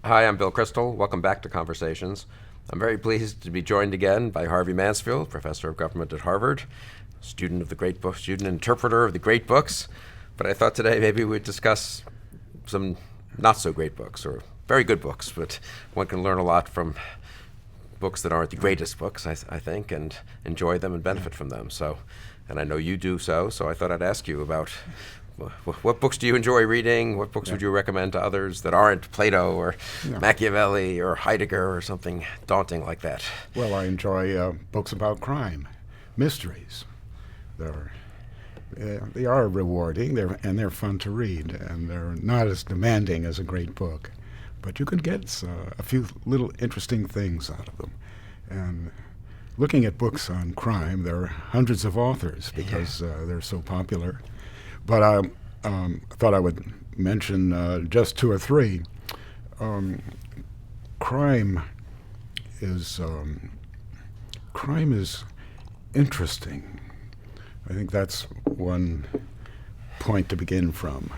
Hi, I'm Bill Kristol. Welcome back to Conversations. I'm very pleased to be joined again by Harvey Mansfield, professor of government at Harvard, student of the great books, student interpreter of the great books. But I thought today maybe we'd discuss some not so great books, or very good books, but one can learn a lot from books that aren't the greatest books, I think, and enjoy them and benefit from them. So, and I know you do so I thought I'd ask you about what books do you enjoy reading? What books would you recommend to others that aren't Plato or Machiavelli or Heidegger or something daunting like that? Well, I enjoy books about crime, mysteries. They are rewarding, they're fun to read, and they're not as demanding as a great book. But you can get a few little interesting things out of them. And looking at books on crime, there are hundreds of authors because they're so popular. But I thought I would mention just two or three. Crime is interesting. I think that's one point to begin from.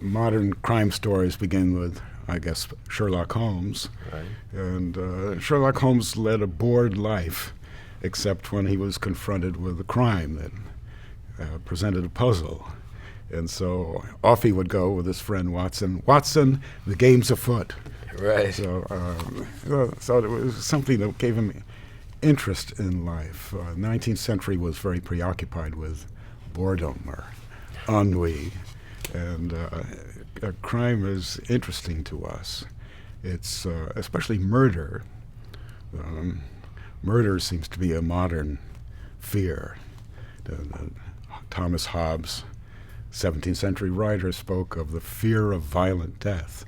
Modern crime stories begin with, I guess, Sherlock Holmes. Right. And Sherlock Holmes led a bored life, except when he was confronted with a crime that presented a puzzle. And so off he would go with his friend Watson. Watson, the game's afoot. Right. So it was something that gave him interest in life. 19th century was very preoccupied with boredom or ennui. And crime is interesting to us. It's especially murder. Murder seems to be a modern fear. Thomas Hobbes, 17th century writer, spoke of the fear of violent death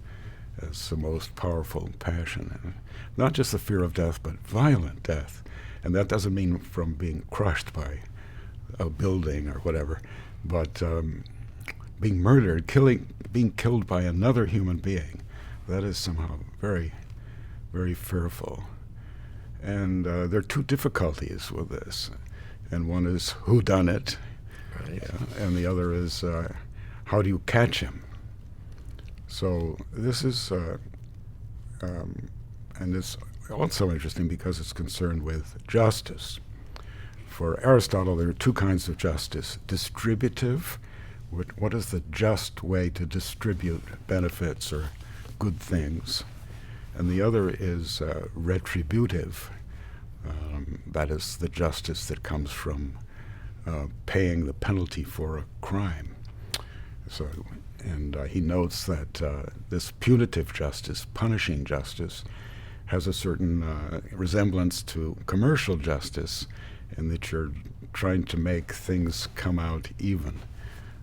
as the most powerful passion. And not just the fear of death, but violent death. And that doesn't mean from being crushed by a building or whatever, but being murdered, being killed by another human being. That is somehow very, very fearful. And there are two difficulties with this. And one is who done it, Right. and the other is how do you catch him? So this is, and it's also interesting because it's concerned with justice. For Aristotle, there are two kinds of justice: distributive, what is the just way to distribute benefits or good things, and the other is retributive. That is the justice that comes from paying the penalty for a crime. So, and he notes that this punitive justice, punishing justice, has a certain resemblance to commercial justice, in that you're trying to make things come out even.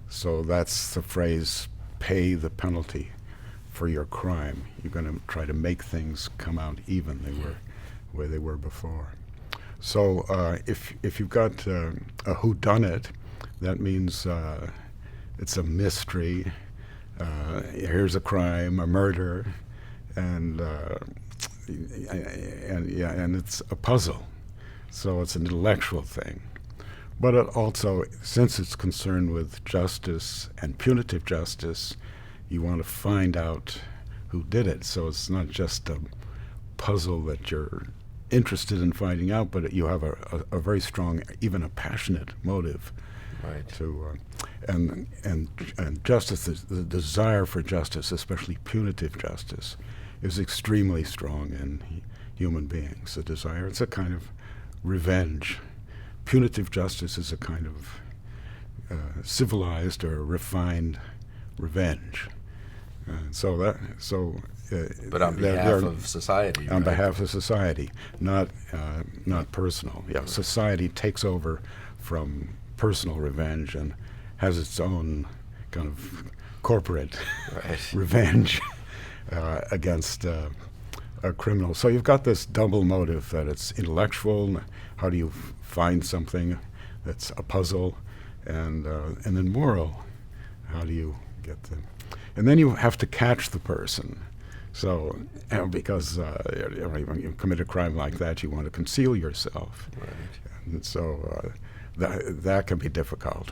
So that's the phrase, pay the penalty for your crime. You're going to try to make things come out even where they were before. So if you've got a whodunit, that means it's a mystery. Here's a crime, a murder, and it's a puzzle. So it's an intellectual thing. But it also, since it's concerned with justice and punitive justice, you want to find out who did it. So it's not just a puzzle that you're interested in finding out, but you have a very strong, even a passionate motive. Right. To and justice, the desire for justice, especially punitive justice, is extremely strong in human beings. The desire, it's a kind of revenge. Punitive justice is a kind of civilized or refined revenge. But on behalf of society. On right? behalf of society, not personal. Yeah, society takes over from personal revenge and has its own kind of corporate revenge against a criminal. So you've got this double motive, that it's intellectual. How do you find something that's a puzzle, and then moral? How do you get them? And then you have to catch the person. So, because when you commit a crime like that, you want to conceal yourself. Right. And so that can be difficult.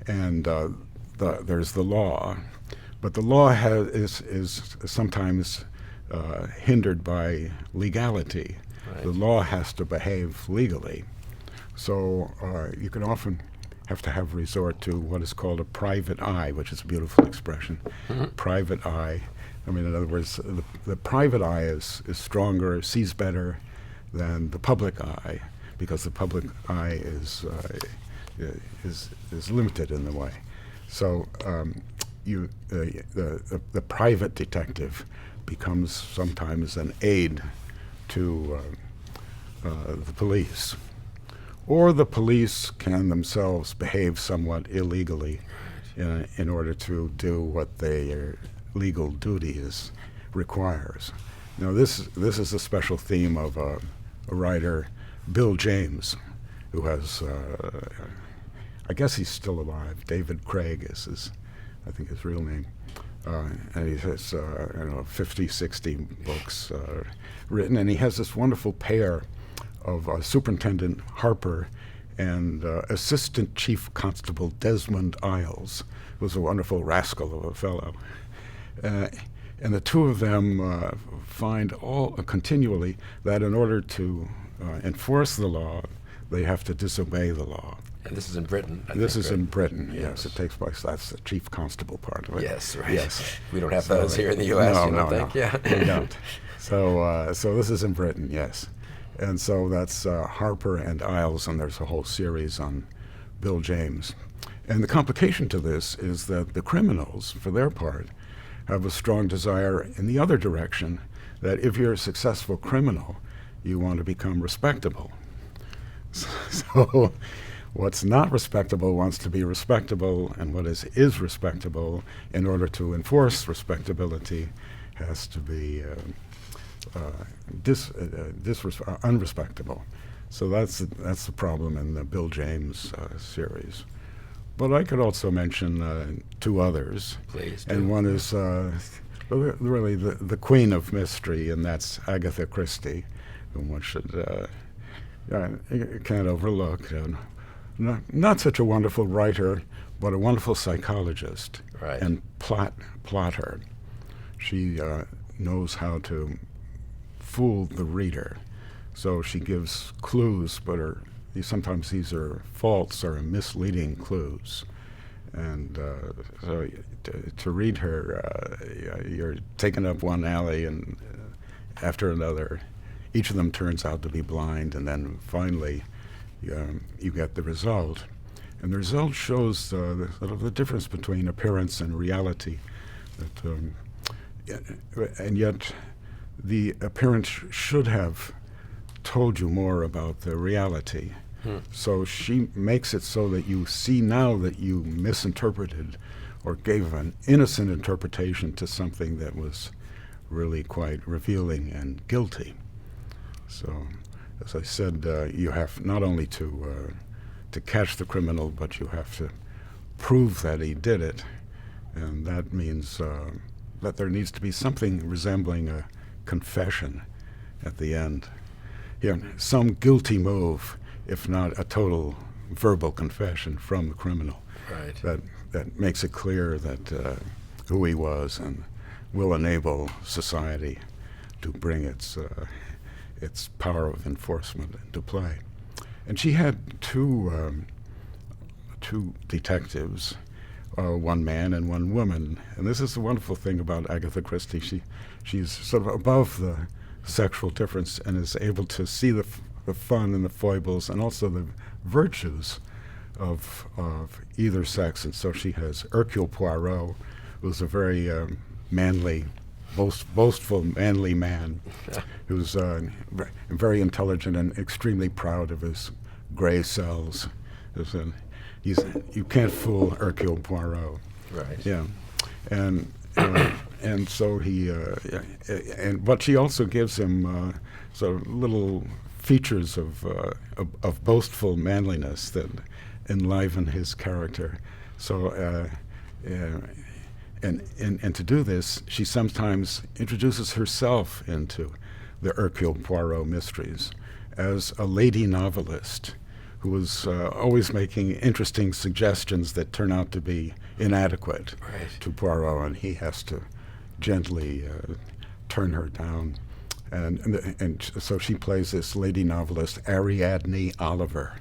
And there's the law. But the law is sometimes hindered by legality. Right. The law has to behave legally. So you can often have to have resort to what is called a private eye, which is a beautiful expression. Private eye. I mean, in other words, the private eye is stronger, sees better than the public eye, because the public eye is limited in the way. So the private detective becomes sometimes an aid to the police. Or the police can themselves behave somewhat illegally in order to do what their legal duty requires. Now, this is a special theme of a writer, Bill James, who has, I guess he's still alive. David Craig is I think his real name. And he has 50, 60 books written, and he has this wonderful pair of Superintendent Harper and Assistant Chief Constable Desmond Isles, who was a wonderful rascal of a fellow. And the two of them find continually that in order to enforce the law, they have to disobey the law. And this is in Britain. This is in Britain, yes. It takes place. That's the chief constable part of it. Yes, right. Yes. We don't have those here in the U.S., No. Yeah. We don't. So this is in Britain, yes. And so that's Harper and Isles, and there's a whole series on Bill James. And the complication to this is that the criminals, for their part, have a strong desire in the other direction, that if you're a successful criminal, you want to become respectable. So what's not respectable wants to be respectable, and what is respectable, in order to enforce respectability, has to be unrespectable. So that's the problem in the Bill James series. But I could also mention two others. Please do. And one is really the queen of mystery, and that's Agatha Christie, whom one should can't overlook. Not such a wonderful writer, but a wonderful psychologist. Right. And plotter. She knows how to fool the reader. So she gives clues, but sometimes these are false or misleading clues. And so to read her, you're taken up one alley and after another. Each of them turns out to be blind, and then finally you get the result. And the result shows the difference between appearance and reality. And yet the appearance should have told you more about the reality. So she makes it so that you see now that you misinterpreted or gave an innocent interpretation to something that was really quite revealing and guilty. So, as I said, you have not only to catch the criminal, but you have to prove that he did it, and that means that there needs to be something resembling a confession at the end. Some guilty move, if not a total verbal confession from the criminal. Right. That makes it clear that who he was and will enable society to bring its power of enforcement into play. And she had two detectives, one man and one woman. And this is the wonderful thing about Agatha Christie. She's sort of above the sexual difference and is able to see the fun and the foibles and also the virtues of either sex. And so she has Hercule Poirot, who's a very manly, boastful, manly man who's very intelligent and extremely proud of his gray cells. You can't fool Hercule Poirot. Right. Yeah, and so but she also gives him sort of little features of boastful manliness that enliven his character. So and to do this, she sometimes introduces herself into the Hercule Poirot mysteries as a lady novelist who is always making interesting suggestions that turn out to be inadequate to Poirot, and he has to gently turn her down. And so she plays this lady novelist, Ariadne Oliver,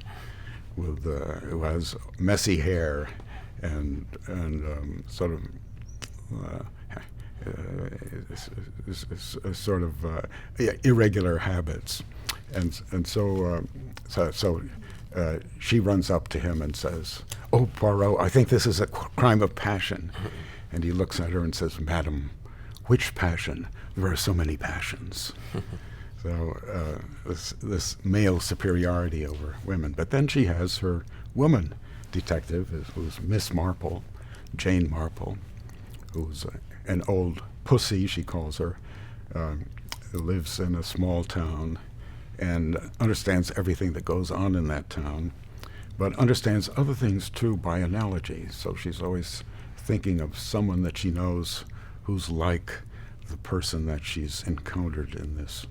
who has messy hair and sort of sort of irregular habits, and so she runs up to him and says, "Oh, Poirot, I think this is a crime of passion." And he looks at her and says, "Madam, which passion? There are so many passions." So this male superiority over women. But then she has her woman detective, who's Miss Marple, Jane Marple, who's an old pussy, she calls her, who lives in a small town and understands everything that goes on in that town, but understands other things too by analogy. So she's always thinking of someone that she knows who's like the person that she's encountered in this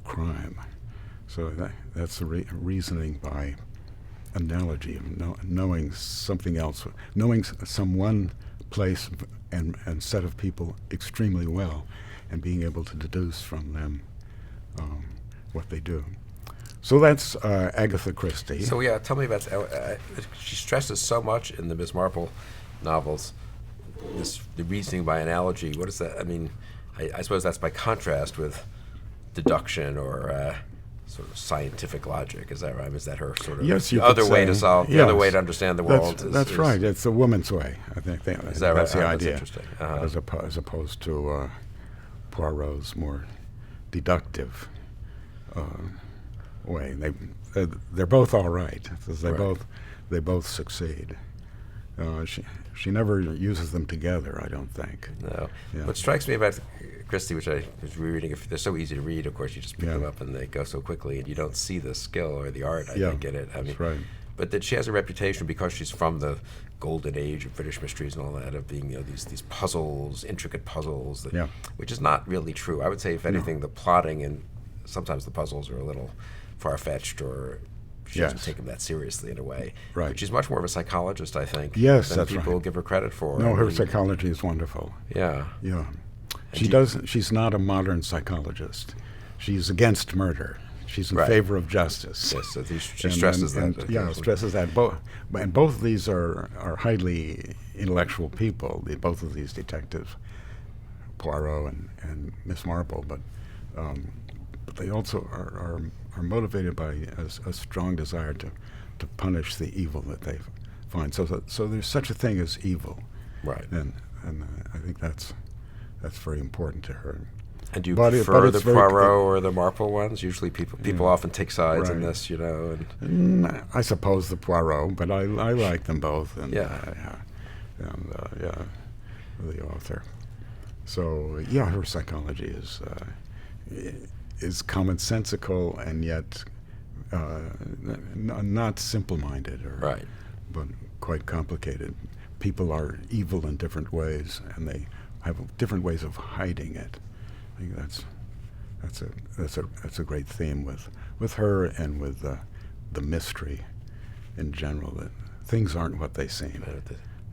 crime. So that's the reasoning by analogy, of knowing something else, knowing someone, place, and set of people extremely well, and being able to deduce from them what they do. So that's Agatha Christie. So yeah, tell me about. She stresses so much in the Miss Marple novels, the reasoning by analogy. What is that? I mean, I suppose that's by contrast with deduction or sort of scientific logic. Is that right? Is that her sort of the other way to solve, the other way to understand the world? That's right. It's a woman's way, I think. Is that right? That's the idea. That's interesting. As opposed to Poirot's more deductive way. They're both all right, because they both succeed. She never uses them together, I don't think. No. Yeah. What strikes me about Christie, which I was rereading, they're so easy to read, of course, you just pick them up and they go so quickly, and you don't see the skill or the art, I think, in it. I mean, that's right. But that she has a reputation, because she's from the golden age of British mysteries and all that, of being these puzzles, intricate puzzles, which is not really true. I would say, if anything, the plotting and sometimes the puzzles are a little far-fetched, or she doesn't take them that seriously in a way. Right. But she's much more of a psychologist, I think, than people give her credit for. No, her psychology is wonderful. Yeah. Yeah. She's not a modern psychologist. She's against murder. She's in favor of justice. Yes, so she stresses that. Stresses that. And both of these are highly intellectual people, both of these detectives, Poirot and Miss Marple, but they also are motivated by a strong desire to punish the evil that they find. So there's such a thing as evil. Right. And I think that's very important to her. And do you prefer the Poirot or the Marple ones? Usually people often take sides in this, And I suppose the Poirot, but I like them both. And, the author. So her psychology is commonsensical and yet not simple-minded, but quite complicated. People are evil in different ways, and they have different ways of hiding it. I think that's a great theme with her and with the mystery in general. That things aren't what they seem.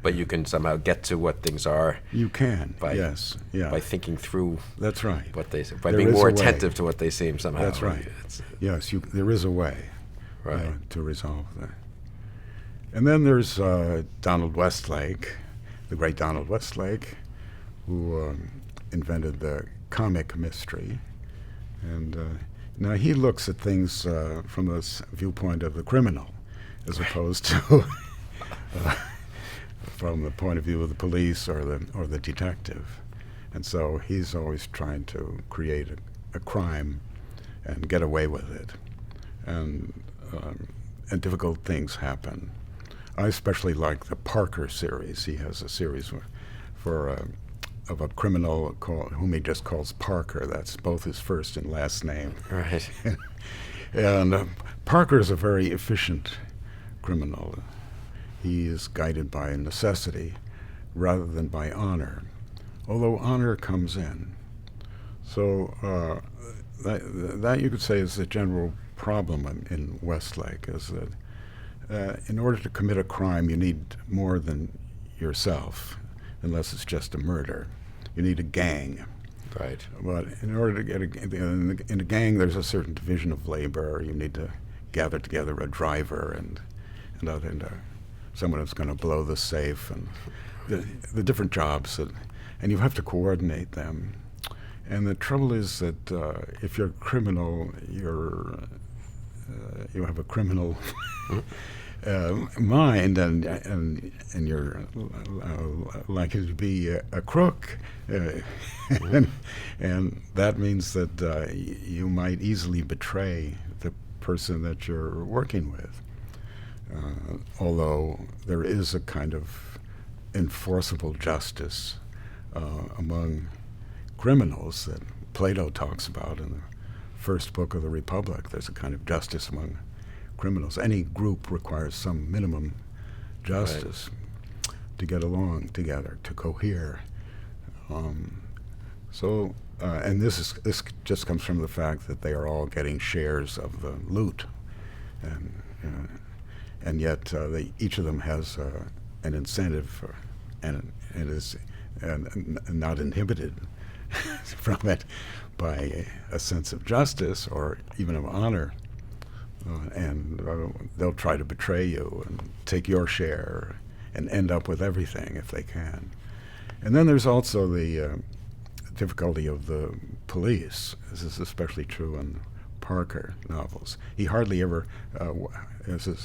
But you can somehow get to what things are. You can. By thinking through. That's right. What they by being more attentive to what they seem somehow. That's right. There is a way. Right. To resolve that. And then there's Donald Westlake, the great Donald Westlake, who invented the comic mystery. And now he looks at things from the viewpoint of the criminal, as opposed to from the point of view of the police or the detective. And so he's always trying to create a crime and get away with it. And difficult things happen. I especially like the Parker series. He has a series of a criminal whom he just calls Parker. That's both his first and last name. Right. And Parker is a very efficient criminal. He is guided by necessity rather than by honor, although honor comes in. So that you could say is the general problem in Westlake, is that in order to commit a crime, you need more than yourself, unless it's just a murder. You need a gang. Right. But in order to get in a gang, there's a certain division of labor. You need to gather together a driver and someone who's going to blow the safe, and the different jobs, and you have to coordinate them. And the trouble is that if you're a criminal, you have a criminal mind, and you're likely to be a crook, and that means that you might easily betray the person that you're working with. Although there is a kind of enforceable justice among criminals that Plato talks about in the first book of the Republic. There's a kind of justice among criminals. Any group requires some minimum justice to get along together, to cohere. And this just comes from the fact that they are all getting shares of the loot, and yet each of them has an incentive and is not inhibited from it by a sense of justice or even of honor. And they'll try to betray you and take your share and end up with everything if they can. And then there's also the difficulty of the police. This is especially true in Parker novels. He hardly ever, this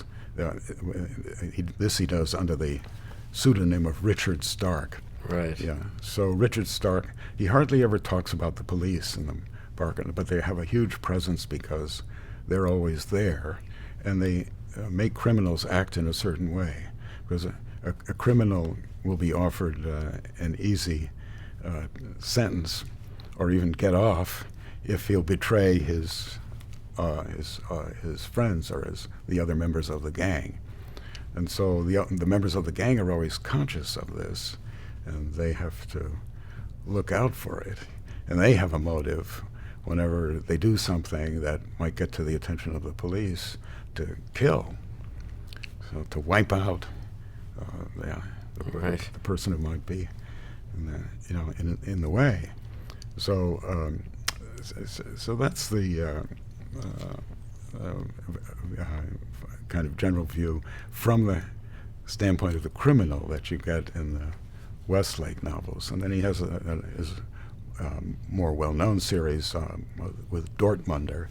he does under the pseudonym of Richard Stark. Right. Yeah. So Richard Stark, he hardly ever talks about the police in the Parker, but they have a huge presence because they're always there, and they make criminals act in a certain way. Because a criminal will be offered an easy sentence, or even get off, if he'll betray his friends or the other members of the gang. And so the members of the gang are always conscious of this, and they have to look out for it. And they have a motive whenever they do something that might get to the attention of the police to kill, so to wipe out the person who might be in the way. So so that's the kind of general view from the standpoint of the criminal that you get in the Westlake novels. And then he has his more well-known series with Dortmunder,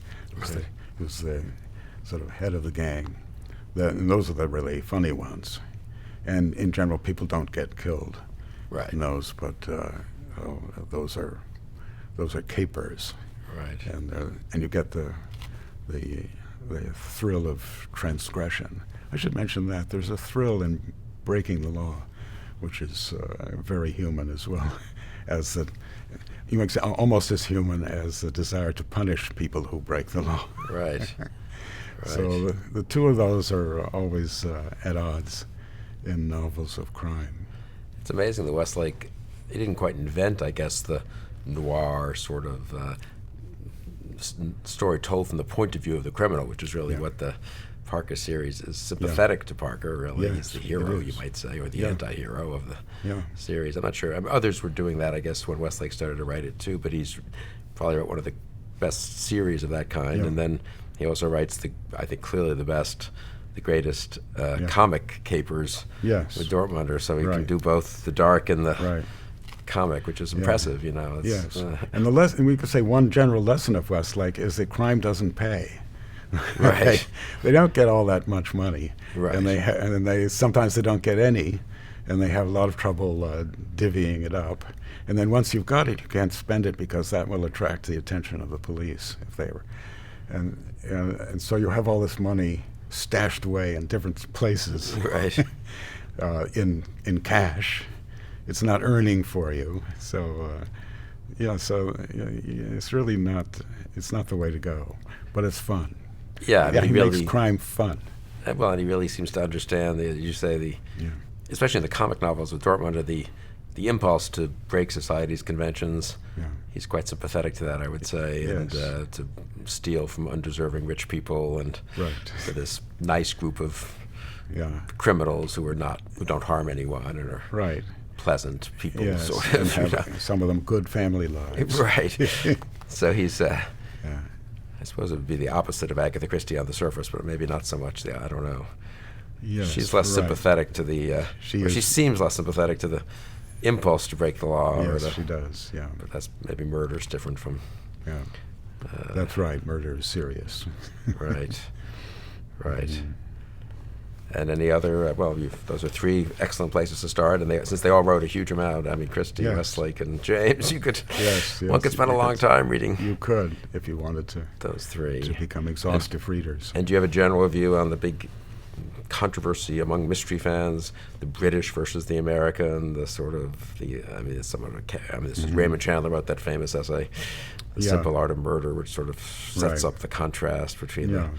who's the sort of head of the gang. And those are the really funny ones. And in general, people don't get killed in those, but those are capers. Right. And you get the thrill of transgression. I should mention that there's a thrill in breaking the law, which is very human as well, as you might say almost as human as the desire to punish people who break the law. Right. Right. So the two of those are always at odds in novels of crime. It's amazing that Westlake, he didn't quite invent, I guess, the noir sort of story told from the point of view of the criminal, which is really what the Parker series is sympathetic to Parker, really. Yes, he's the hero, you might say, or the anti-hero of the Yeah. series. I'm not sure. I mean, others were doing that, I guess, when Westlake started to write it too, but he's probably wrote one of the best series of that kind. Yeah. And then he also writes, I think, clearly the greatest comic capers with Dortmunder, so he can do both the dark and the comic, which is impressive, you know. It's, and the lesson, we could say one general lesson of Westlake is that crime doesn't pay. Right. They don't get all that much money, right. and they sometimes they don't get any, and they have a lot of trouble divvying it up. And then once you've got it, you can't spend it because that will attract the attention of the police if they were, and so you have all this money stashed away in different places, right, in cash. It's not earning for you, so it's really not. It's not the way to go, but it's fun. Yeah, I mean, he really makes crime fun. Well, and he really seems to understand, especially in the comic novels with Dortmunder, the impulse to break society's conventions. Yeah. He's quite sympathetic to that, I would say, and to steal from undeserving rich people, and for this nice group of yeah. criminals who don't harm anyone and are Right. pleasant people, Yes, sort and of. have some of them good family lives. Right. So he's, Yeah. I suppose it would be the opposite of Agatha Christie on the surface, but maybe not so much. I don't know. Yes, She's less right. sympathetic to the. She She is. seems less sympathetic to the impulse to break the law. Yes, she does. Yeah. But that's maybe murder's different from. Yeah. That's right. Murder is serious. Right. Right. Mm. And any other? Those are three excellent places to start. And since they all wrote a huge amount, I mean, Christie, Yes. Westlake, and James, you could. Yes, One could spend a you long could- time reading You could, if you wanted to those three. become exhaustive readers. And do you have a general view on the big controversy among mystery fans, the British versus the American, the sort of the? I mean, this is Raymond Chandler wrote that famous essay, "The Yeah. Simple Art of Murder," which sort of sets Right. up the contrast between Yeah.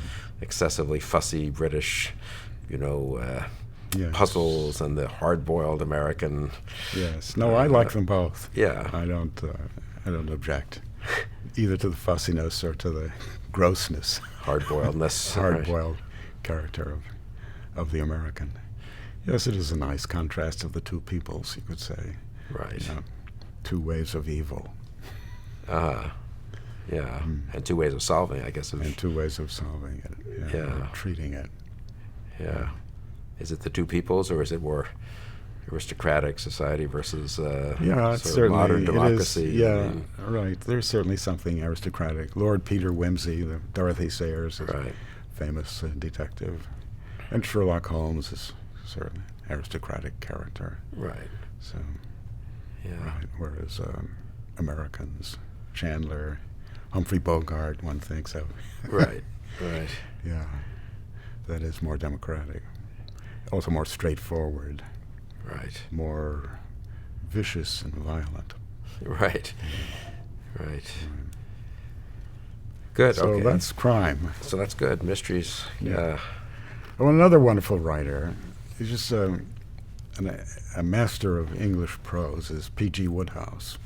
the excessively fussy British, Yes. puzzles and the hard-boiled American. Yes. No, I like them both. Yeah. I don't object either to the fussiness or to the grossness, Hard-boiledness. right. hard-boiled character of the American. Yes, it is a nice contrast of the two peoples, you could say. Right. You know, two ways of evil Yeah. And two ways of solving, I guess. and two ways of solving it. Yeah. Or treating it. Yeah. Is it the two peoples, or is it more aristocratic society versus Yeah, it's sort of certainly modern it democracy? is, yeah, I mean, right. There's certainly something aristocratic. Lord Peter Wimsey, the Dorothy Sayers, is right. a famous detective, and Sherlock Holmes is certainly an aristocratic character. Right. So, Yeah. right. Whereas Americans, Chandler, Humphrey Bogart, one thinks of. Right. Right. Yeah, that is more democratic. Also more straightforward, Right. more vicious and violent. Right. Right. Good. So okay. that's crime. So that's good. Mysteries. Yeah. Yeah. Well, another wonderful writer, he's just a master of English prose, is P.G. Wodehouse,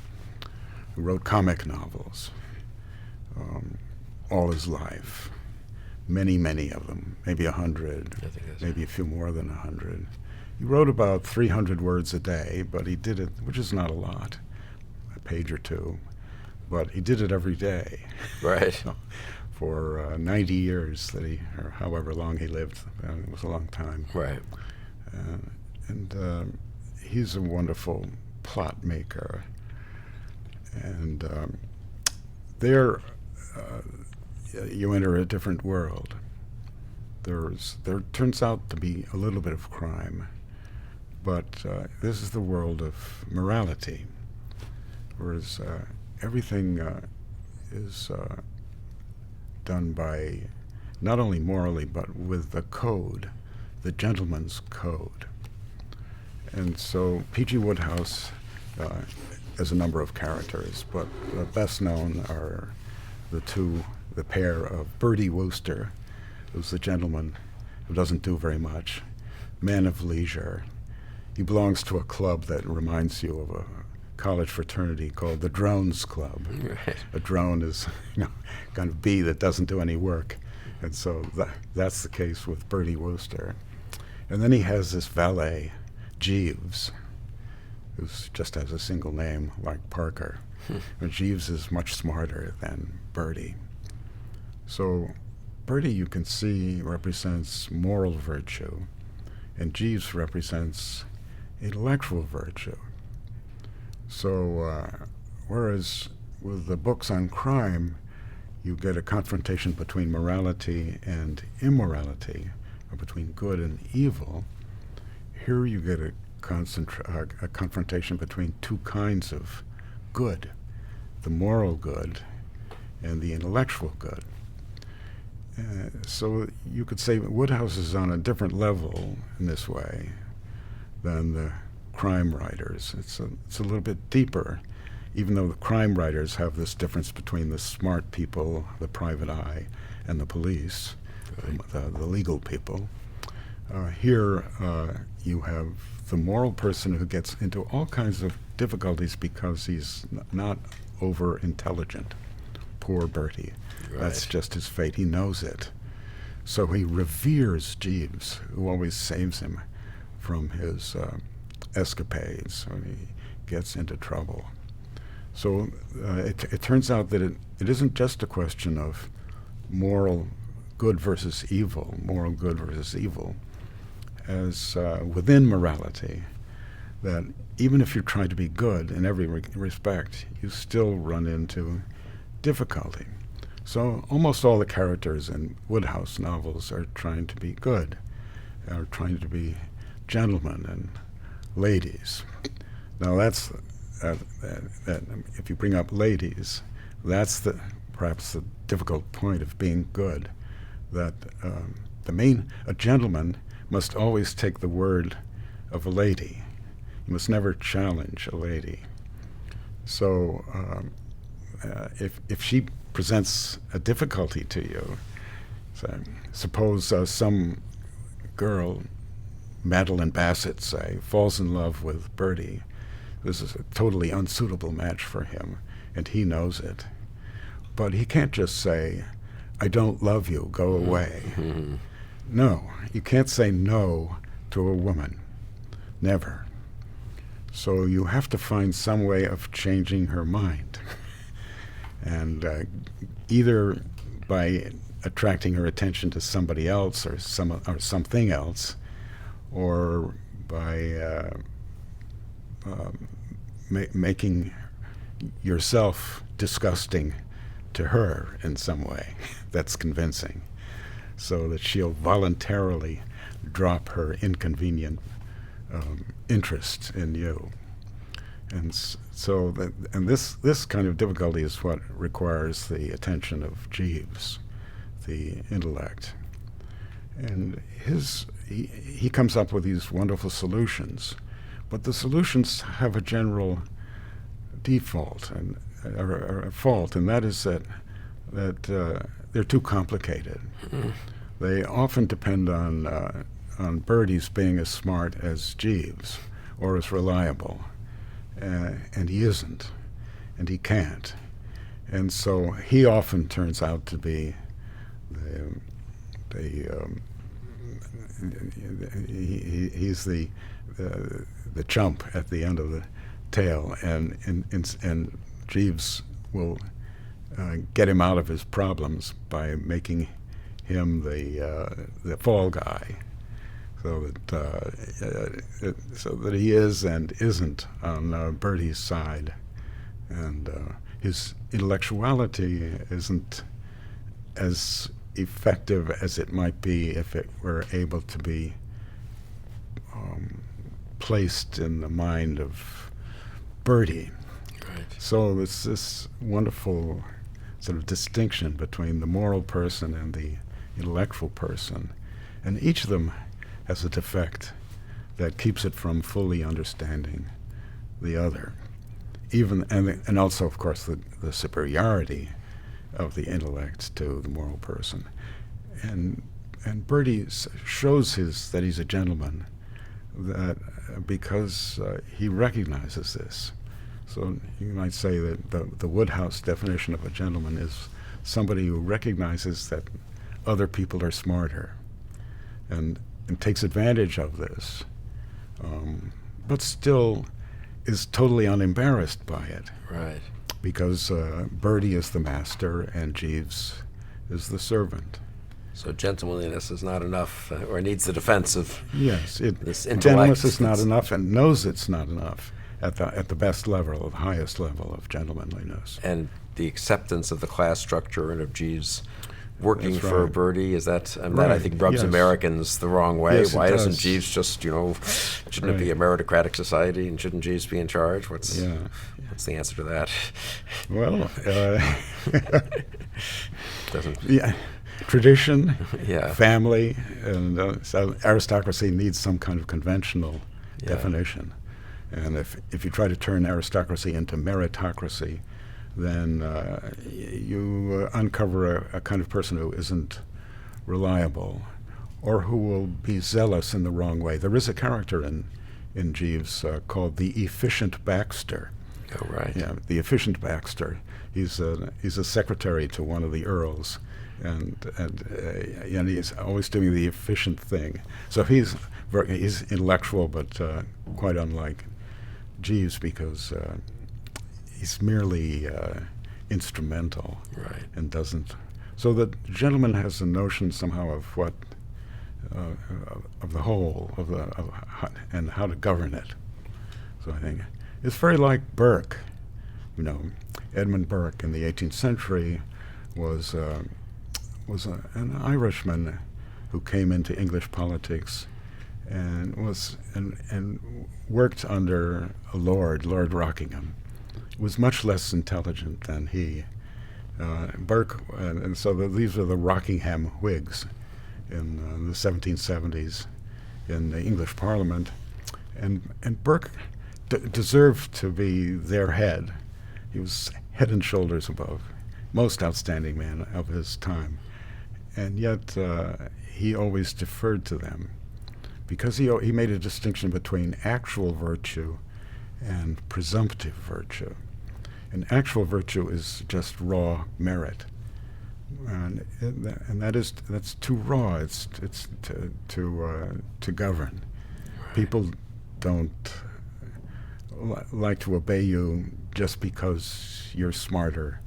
who wrote comic novels all his life. Many, many of them, maybe 100, I think that's maybe a few more than 100. He wrote about 300 words a day, but he did it, which is not a lot, a page or two, but he did it every day. Right. So, for 90 years or however long he lived. It was a long time. Right. And he's a wonderful plot maker. And there you enter a different world. There turns out to be a little bit of crime, but this is the world of morality, whereas everything is done by not only morally but with the code, the gentleman's code. And so P.G. Wodehouse has a number of characters, but the best known are the pair of Bertie Wooster, who's the gentleman who doesn't do very much, man of leisure. He belongs to a club that reminds you of a college fraternity called the Drones Club. Right. A drone is kind of bee that doesn't do any work. And so that's the case with Bertie Wooster. And then he has this valet, Jeeves, who just has a single name like Parker. And Jeeves is much smarter than Bertie. So Bertie, you can see, represents moral virtue, and Jeeves represents intellectual virtue. So whereas with the books on crime, you get a confrontation between morality and immorality, or between good and evil, here you get a confrontation between two kinds of good, the moral good and the intellectual good. So you could say Wodehouse is on a different level in this way than the crime writers. It's a little bit deeper, even though the crime writers have this difference between the smart people, the private eye, and the police, right. the legal people. Here you have the moral person who gets into all kinds of difficulties because he's not over intelligent. Poor Bertie. Right. That's just his fate. He knows it. So he reveres Jeeves, who always saves him from his escapades when he gets into trouble. So it turns out that it isn't just a question of moral good versus evil, as within morality, that even if you try to be good in every respect, you still run into difficulty. So almost all the characters in Wodehouse novels are trying to be good, are trying to be gentlemen and ladies. Now that's that if you bring up ladies, that's perhaps the difficult point of being good. That a gentleman must always take the word of a lady. You must never challenge a lady. So if she presents a difficulty to you, so suppose some girl, Madeline Bassett, say, falls in love with Bertie. This is a totally unsuitable match for him, and he knows it. But he can't just say, "I don't love you, go away." Mm-hmm. No, you can't say no to a woman. Never. So you have to find some way of changing her mind. And either by attracting her attention to somebody else or something else, or by making yourself disgusting to her in some way that's convincing, so that she'll voluntarily drop her inconvenient interest in you. And this kind of difficulty is what requires the attention of Jeeves, the intellect. And he comes up with these wonderful solutions, but the solutions have a general default or a fault, and that is that they're too complicated. Mm. They often depend on Bertie's being as smart as Jeeves or as reliable, and he isn't, and he can't, and so he often turns out to be he's the chump at the end of the tale, and Jeeves will get him out of his problems by making him the fall guy, so that he is and isn't on Bertie's side, and his intellectuality isn't as effective as it might be if it were able to be placed in the mind of Bertie. Right. So it's this wonderful sort of distinction between the moral person and the intellectual person, and each of them has a defect that keeps it from fully understanding the other. And also, of course, the superiority of the intellect to the moral person. And Bertie shows that he's a gentleman because he recognizes this. So you might say that the Wodehouse definition of a gentleman is somebody who recognizes that other people are smarter and takes advantage of this, but still is totally unembarrassed by it. Right. Because Bertie is the master and Jeeves is the servant. So gentlemanliness is not enough, or needs the defense of this intellect. Gentleness is not enough, and knows it's not enough at the best level, the highest level of gentlemanliness. And the acceptance of the class structure and of Jeeves working That's for right. Bertie, is that, Right. that I think rubs Yes. Americans the wrong way. Yes, it Why doesn't does. Jeeves just, shouldn't it Right. be a meritocratic society, and shouldn't Jeeves be in charge? What's Yeah. the answer to that? Well, Doesn't. yeah, tradition, Yeah. family, and so aristocracy needs some kind of conventional Yeah. definition. And if you try to turn aristocracy into meritocracy, then you uncover a kind of person who isn't reliable, or who will be zealous in the wrong way. There is a character in Jeeves called the Efficient Baxter, Oh, right. Yeah, the efficient Baxter. He's a secretary to one of the earls, and he's always doing the efficient thing. So he's intellectual, but quite unlike Jeeves, because he's merely instrumental, Right. and doesn't. So the gentleman has a notion somehow of what of the whole and how to govern it. So I think it's very like Burke. Edmund Burke in the 18th century was an Irishman who came into English politics and worked under a Lord Rockingham. Was much less intelligent than he. Burke, and so these are the Rockingham Whigs in the 1770s in the English Parliament, and Burke deserved to be their head. He was head and shoulders above, most outstanding man of his time, and yet he always deferred to them, because he made a distinction between actual virtue and presumptive virtue. And actual virtue is just raw merit, and that's too raw. It's to govern. Right. People don't like to obey you just because you're smarter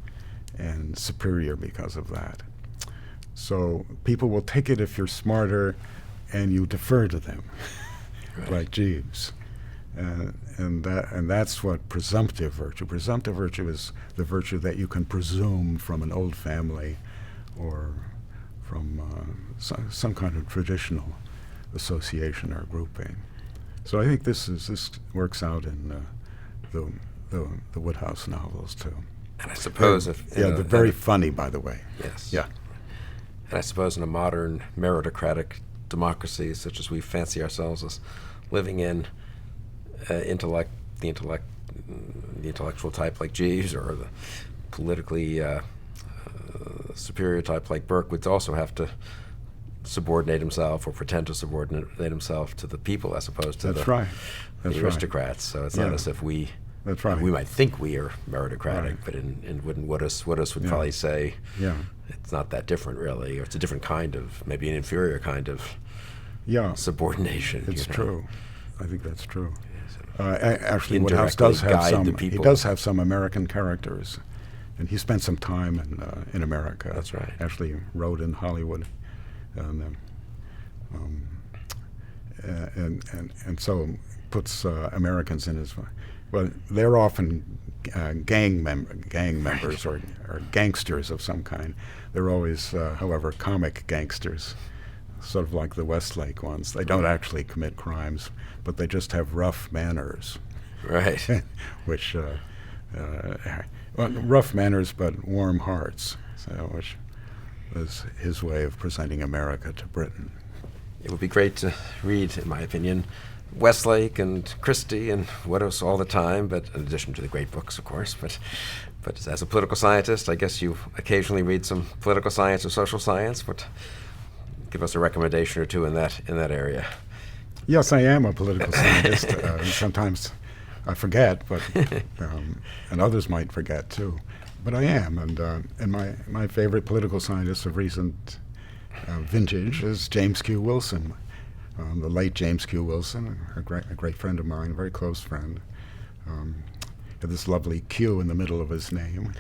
and superior because of that. So people will take it if you're smarter, and you defer to them, Right. like Jeeves. And that's what presumptive virtue. Presumptive virtue is the virtue that you can presume from an old family, or from some kind of traditional association or grouping. So I think this works out in the Wodehouse novels too. And I suppose they're very funny, by the way. Yes. Yeah. And I suppose in a modern meritocratic democracy such as we fancy ourselves as living in, the intellectual type like Jeeves, or the politically superior type like Burke, would also have to subordinate himself, or pretend to subordinate himself, to the people as opposed to the aristocrats. So it's not as if we might think we are meritocratic, but in Wodehouse would probably say it's not that different really, or it's a different kind of, maybe an inferior kind of subordination. It's true. I think that's true. Yes, actually, Wodehouse does have some. He does have some American characters, and he spent some time in America. That's right. Actually, wrote in Hollywood, and so puts Americans in his. Well, they're often gang members or gangsters of some kind. They're always, however, comic gangsters, sort of like the Westlake ones. They don't actually commit crimes, but they just have rough manners. Right. Which, rough manners but warm hearts, which was his way of presenting America to Britain. It would be great to read, in my opinion, Westlake and Christie and Wodehouse all the time, but in addition to the great books, of course. But as a political scientist, I guess you occasionally read some political science or social science. But give us a recommendation or two in that area. Yes, I am a political scientist. Sometimes I forget, but and others might forget too. But I am, and my favorite political scientist of recent vintage is James Q. Wilson. The late James Q. Wilson, a great friend of mine, a very close friend. Had this lovely Q in the middle of his name.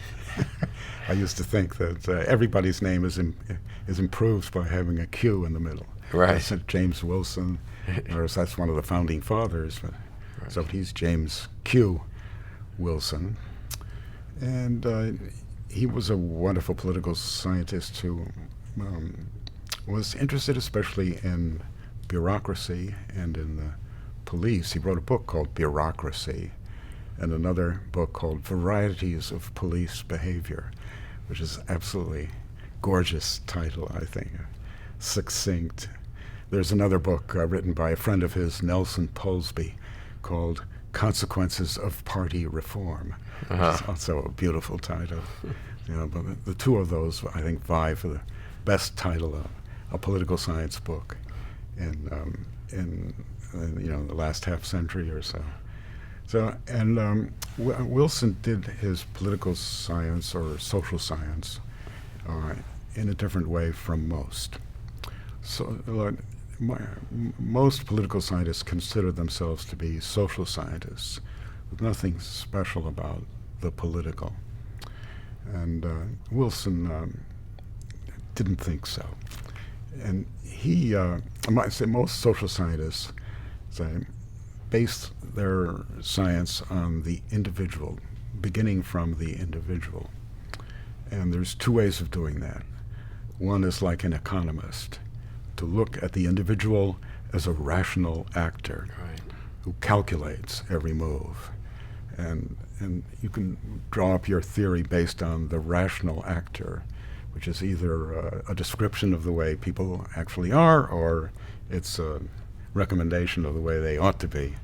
I used to think that everybody's name is improved by having a Q in the middle. Right. I said James Wilson, or that's one of the founding fathers. But, right. So he's James Q. Wilson. And he was a wonderful political scientist who was interested especially in bureaucracy and in the police. He wrote a book called Bureaucracy, and another book called Varieties of Police Behavior, which is absolutely gorgeous title, I think. Succinct. There's another book written by a friend of his, Nelson Polsby, called Consequences of Party Reform, which is also a beautiful title. But the two of those, I think, vie for the best title of a political science book in the last half century or so. So, and Wilson did his political science or social science in a different way from most. So, most political scientists consider themselves to be social scientists, with nothing special about the political. And Wilson didn't think so. And he, I might say most social scientists base their science on the individual, beginning from the individual. And there's two ways of doing that. One is like an economist, to look at the individual as a rational actor who calculates every move. And you can draw up your theory based on the rational actor, which is either a description of the way people actually are, or it's a recommendation of the way they ought to be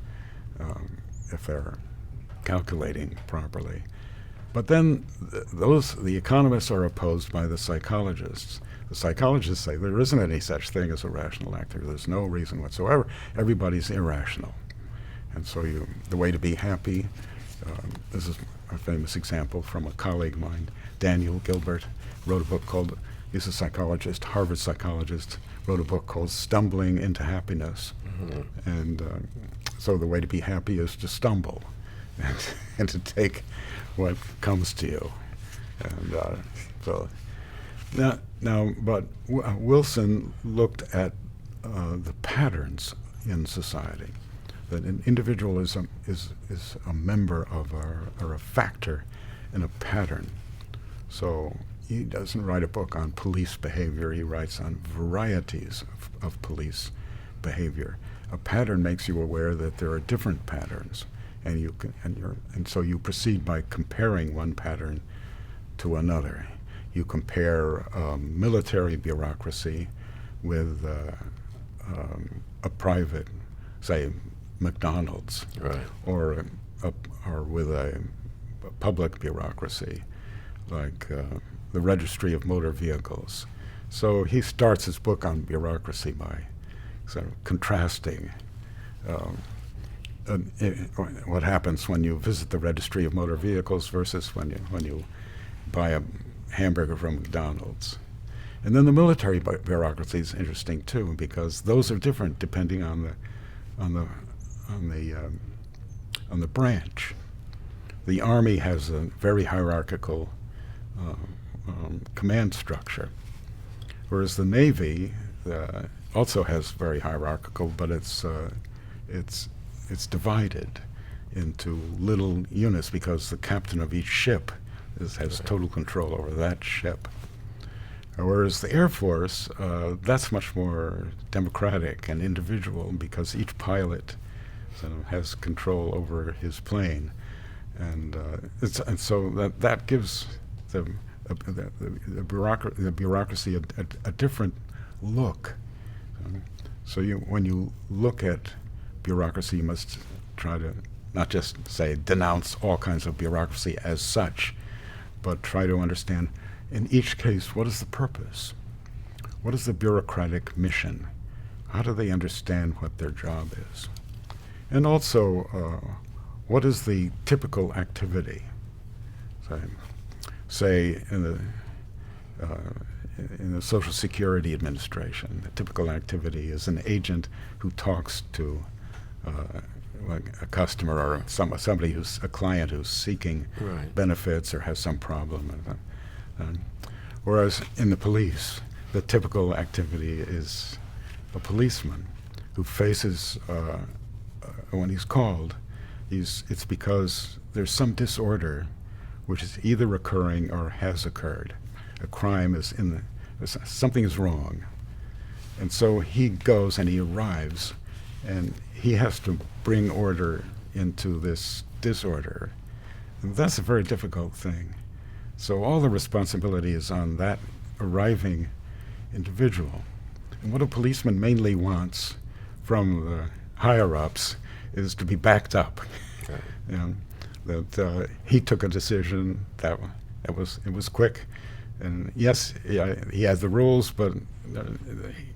if they're calculating properly. But then the economists are opposed by the psychologists. The psychologists say there isn't any such thing as a rational actor. There's no reason whatsoever. Everybody's irrational. And so the way to be happy, this is a famous example from a colleague of mine, Daniel Gilbert, wrote a book called, he's a psychologist, Harvard psychologist, wrote a book called Stumbling into Happiness. Mm-hmm. And so the way to be happy is to stumble and to take what comes to you. And so but Wilson looked at the patterns in society, that an individualism is a member of or a factor in a pattern. So he doesn't write a book on police behavior. He writes on varieties of police behavior. A pattern makes you aware that there are different patterns, and so you proceed by comparing one pattern to another. You compare military bureaucracy with a private, say, McDonald's, right, or with a public bureaucracy like the Registry of Motor Vehicles. So he starts his book on bureaucracy by sort of contrasting what happens when you visit the Registry of Motor Vehicles versus when you buy a hamburger from McDonald's. And then the military bureaucracy is interesting too, because those are different depending on the branch. The Army has a very hierarchical command structure, whereas the Navy also has very hierarchical, but it's divided into little units because the captain of each ship has total control over that ship. Whereas the Air Force, that's much more democratic and individual because each pilot has control over his plane, and so that gives the bureaucracy a different look. So when you look at bureaucracy, you must try to not just say denounce all kinds of bureaucracy as such, but try to understand in each case what is the purpose, what is the bureaucratic mission, how do they understand what their job is, and also what is the typical activity. Say in the Social Security Administration, the typical activity is an agent who talks to like a customer or somebody who's a client who's seeking benefits or has some problem. Whereas in the police, the typical activity is a policeman who faces, when he's called, it's because there's some disorder which is either recurring or has occurred. A crime is something is wrong. And so he goes and he arrives, and he has to bring order into this disorder. And that's a very difficult thing. So all the responsibility is on that arriving individual. And what a policeman mainly wants from the higher-ups is to be backed up. Okay. That he took a decision that it was quick, and yes, he has the rules, but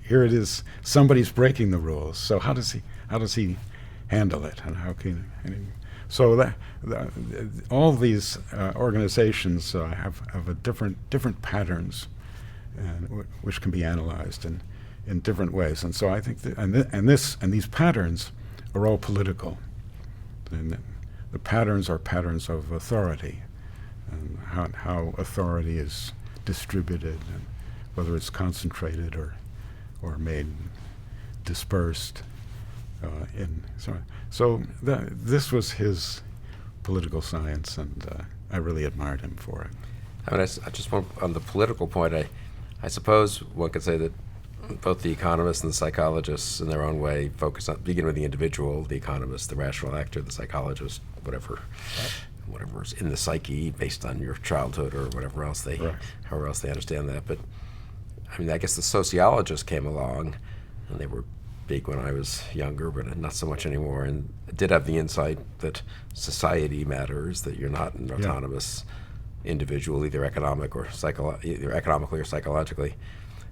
here it is, somebody's breaking the rules. So how does he handle it, and how can he So all these organizations have a different patterns, and which can be analyzed in different ways. And so I think and these patterns are all political. And the patterns are patterns of authority, and how authority is distributed, and whether it's concentrated or made dispersed. This was his political science, and I really admired him for it. I mean, I just want, on the political point, I suppose one could say that both the economists and the psychologists, in their own way, begin with the individual, the economist, the rational actor, the psychologist, whatever's in the psyche based on your childhood or whatever else however else they understand that. But I mean, I guess the sociologists came along, and they were big when I was younger, but not so much anymore, and did have the insight that society matters, that you're not an autonomous individual, either economically or psychologically.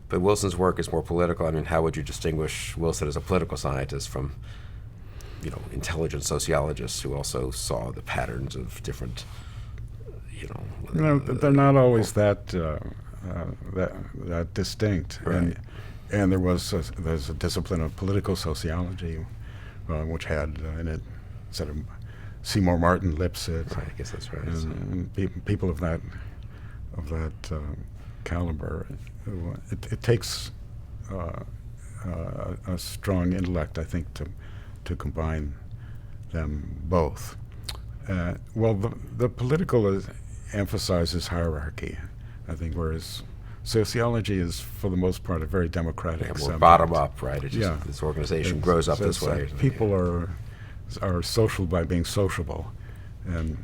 But Wilson's work is more political. I mean, how would you distinguish Wilson as a political scientist from, intelligent sociologists who also saw the patterns of different, they're not always that distinct. Right. And there's a discipline of political sociology, which had in it sort of Seymour Martin, Lipset. Right, I guess that's right. And people of that caliber. It takes a strong intellect, I think, to combine them both. The political emphasizes hierarchy, I think, whereas sociology is, for the most part, a very democratic more subject. Bottom up, right? It's just this organization grows up this way. People are social by being sociable, and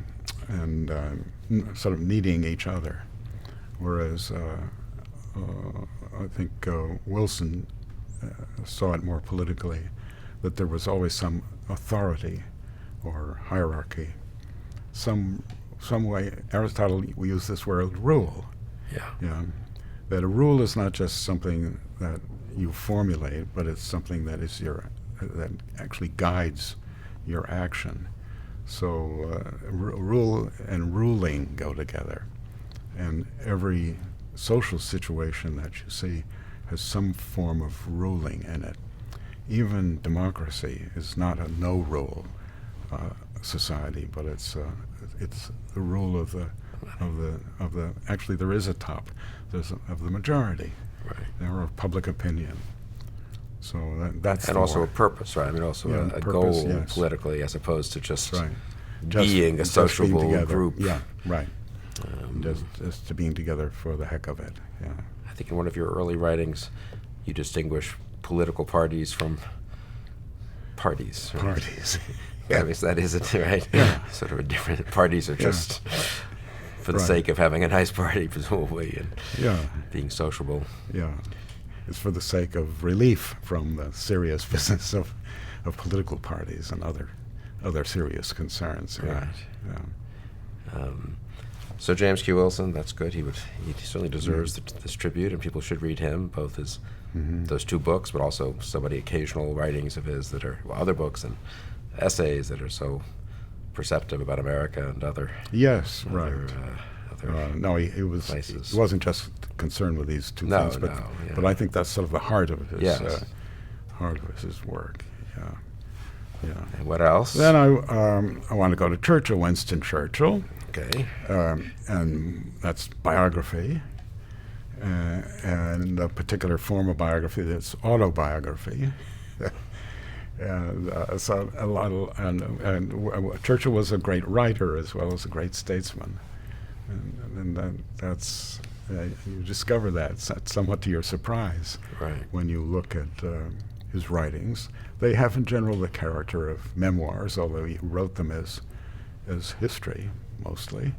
sort of needing each other, whereas I think Wilson saw it more politically, that there was always some authority or hierarchy, some way. Aristotle, we use this word rule. Yeah. That a rule is not just something that you formulate, but it's something that is that actually guides your action. So rule and ruling go together, and every social situation that you see has some form of ruling in it. Even democracy is not a no-rule society, but it's the rule of the actually there is a top, of the majority, right, or of public opinion. So that's and also a purpose, right? I mean, also a purpose, goal politically, as opposed to just being a sociable group. Yeah, right. Just to being together for the heck of it. Yeah. I think in one of your early writings, you distinguish political parties from parties. Right? Parties. Yeah, I mean, that is it, right? Yeah. Sort of a different. Parties are just for the sake of having a nice party, presumably, and being sociable. Yeah. It's for the sake of relief from the serious business of political parties and other serious concerns. Right. Yeah. So James Q. Wilson, that's good. He certainly deserves this tribute, and people should read him, both his those two books, but also some of the occasional writings of his that are other books and essays that are so perceptive about America and other. Yes, right. No, he wasn't just concerned with these two things, but I think that's sort of the heart of his work. Yeah. And what else? Then I want to go to Churchill, Winston Churchill. Okay. And that's biography, and a particular form of biography that's autobiography. And so a lot of, and Churchill was a great writer as well as a great statesman, and that's you discover that somewhat to your surprise, right, when you look at his writings. They have in general the character of memoirs, although he wrote them as history mostly,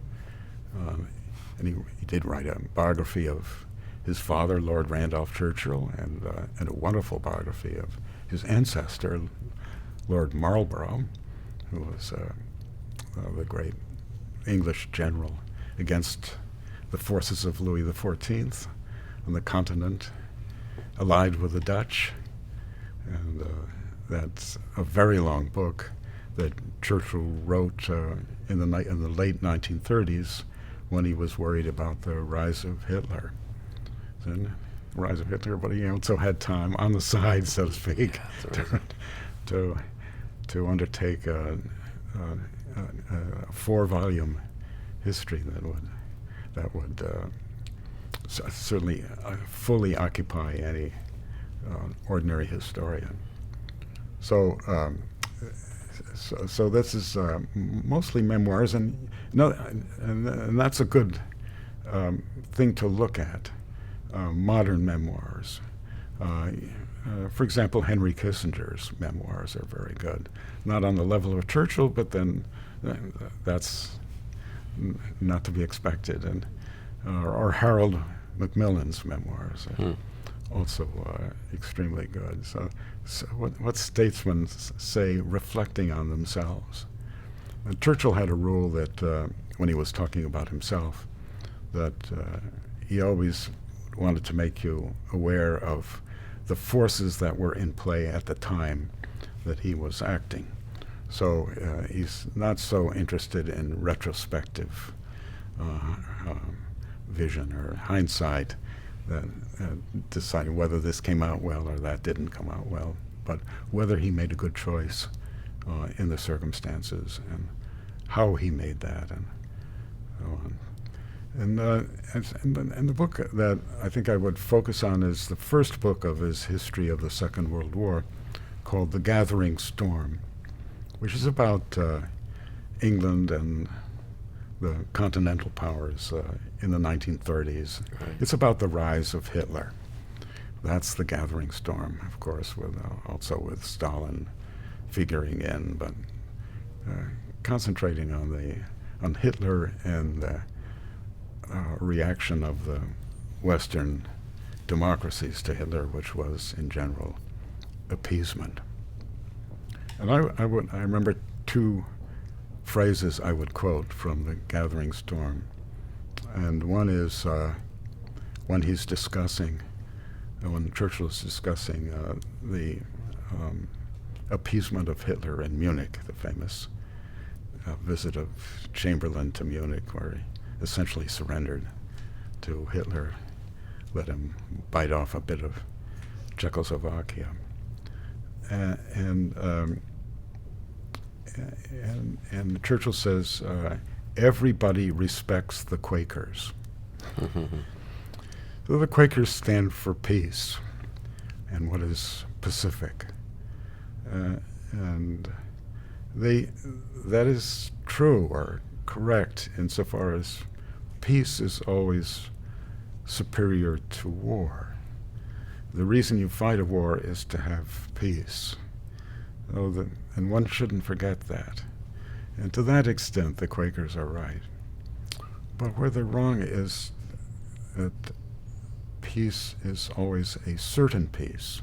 and he did write a biography of his father, Lord Randolph Churchill, and a wonderful biography of his ancestor, Lord Marlborough, who was the great English general against the forces of Louis XIV on the continent, allied with the Dutch. And that's a very long book, that Churchill wrote in the late 1930s when he was worried about the rise of Hitler. Then rise of Hitler, but he also had time on the side, so to speak, to undertake a 4-volume history that would certainly fully occupy any ordinary historian. So this is mostly memoirs, and that's a good thing to look at. Modern memoirs. For example, Henry Kissinger's memoirs are very good. Not on the level of Churchill, but then that's not to be expected. And or Harold Macmillan's memoirs are also extremely good. So what statesmen say reflecting on themselves. Churchill had a rule that when he was talking about himself, that he always wanted to make you aware of the forces that were in play at the time that he was acting. So he's not so interested in retrospective vision or hindsight, deciding whether this came out well or that didn't come out well, but whether he made a good choice in the circumstances and how he made that and so on. And the book that I think I would focus on is the first book of his history of the Second World War, called The Gathering Storm, which is about England and the continental powers in the 1930s. Right. It's about the rise of Hitler. That's the gathering storm, of course, with also with Stalin figuring in, but concentrating on Hitler and the reaction of the Western democracies to Hitler, which was in general appeasement. And I remember two phrases I would quote from The Gathering Storm, and one is when he's discussing, when Churchill is discussing the appeasement of Hitler in Munich, the famous visit of Chamberlain to Munich, where he essentially surrendered to Hitler, let him bite off a bit of Czechoslovakia. And Churchill says, everybody respects the Quakers. So the Quakers stand for peace and what is Pacific. And that is true or correct insofar as peace is always superior to war. The reason you fight a war is to have peace. And one shouldn't forget that. And to that extent, the Quakers are right. But where they're wrong is that peace is always a certain peace,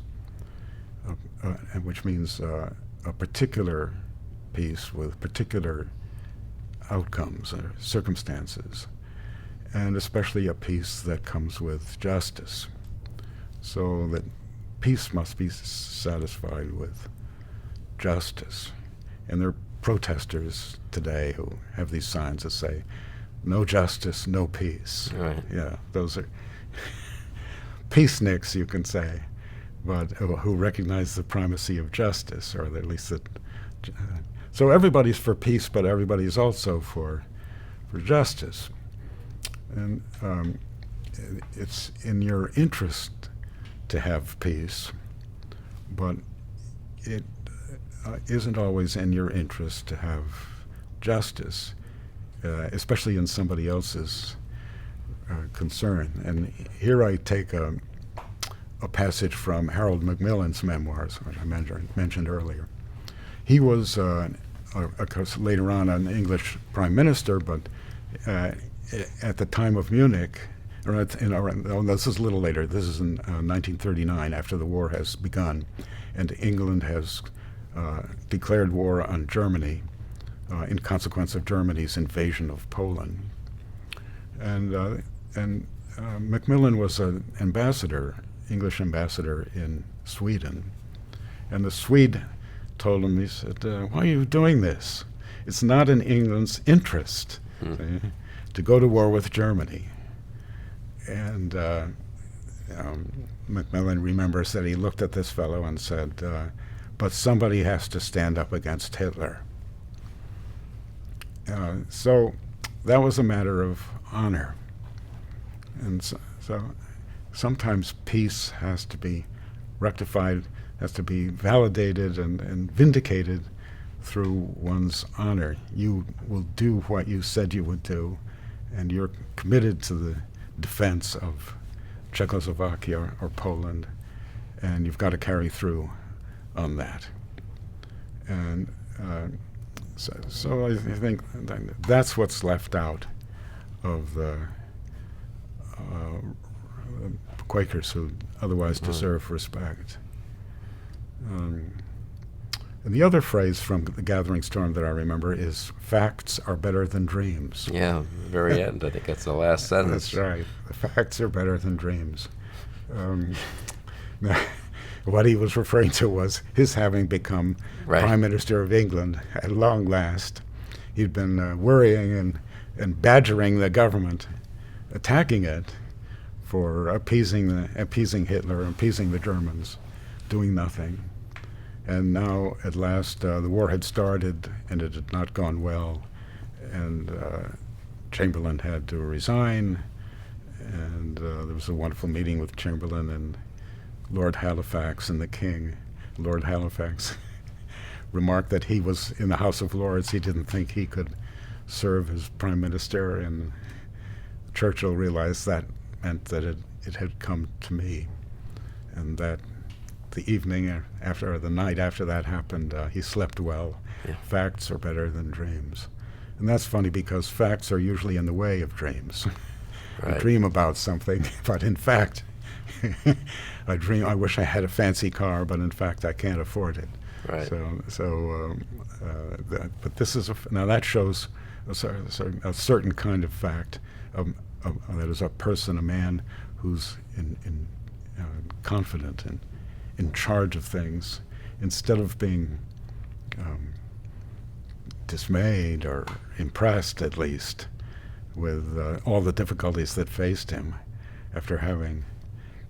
which means a particular peace with particular outcomes or circumstances, and especially a peace that comes with justice. So that peace must be satisfied with justice. And there are protesters today who have these signs that say, no justice, no peace. Right. Yeah, those are peaceniks, you can say, but who recognize the primacy of justice, or at least that. So everybody's for peace, but everybody's also for justice. And it's in your interest to have peace, but it isn't always in your interest to have justice, especially in somebody else's concern. And here I take a passage from Harold Macmillan's memoirs, which I mentioned earlier. He was, of course, later on an English prime minister, but at the time of Munich, this is a little later, this is in 1939, after the war has begun, and England has declared war on Germany in consequence of Germany's invasion of Poland. And Macmillan was an ambassador, English ambassador in Sweden. And the Swede told him, he said, why are you doing this? It's not in England's interest to go to war with Germany. And Macmillan remembers that he looked at this fellow and said, but somebody has to stand up against Hitler. So that was a matter of honor. And so sometimes peace has to be rectified, has to be validated and vindicated through one's honor. You will do what you said you would do, and you're committed to the defense of Czechoslovakia or Poland, and you've got to carry through on that. And so I think that's what's left out of the Quakers who otherwise deserve respect. And the other phrase from The Gathering Storm that I remember is, facts are better than dreams. Yeah, the very end. I think that's the last sentence. That's right. The facts are better than dreams. What he was referring to was his having become Prime Minister of England at long last. He'd been worrying and badgering the government, attacking it for appeasing Hitler, appeasing the Germans, doing nothing. And now, at last, the war had started, and it had not gone well, and Chamberlain had to resign, and there was a wonderful meeting with Chamberlain and Lord Halifax and the King. Lord Halifax remarked that he was in the House of Lords. He didn't think he could serve as Prime Minister, and Churchill realized that meant that it had come to me, and that the evening after, or the night after that happened, he slept well. Yeah. Facts are better than dreams. And that's funny because facts are usually in the way of dreams. Right. I dream about something, but in fact, I wish I had a fancy car, but in fact I can't afford it. Right. But this is, now that shows a certain kind of fact, that is a person, a man who's confident and in charge of things, instead of being dismayed or impressed, at least, with all the difficulties that faced him after having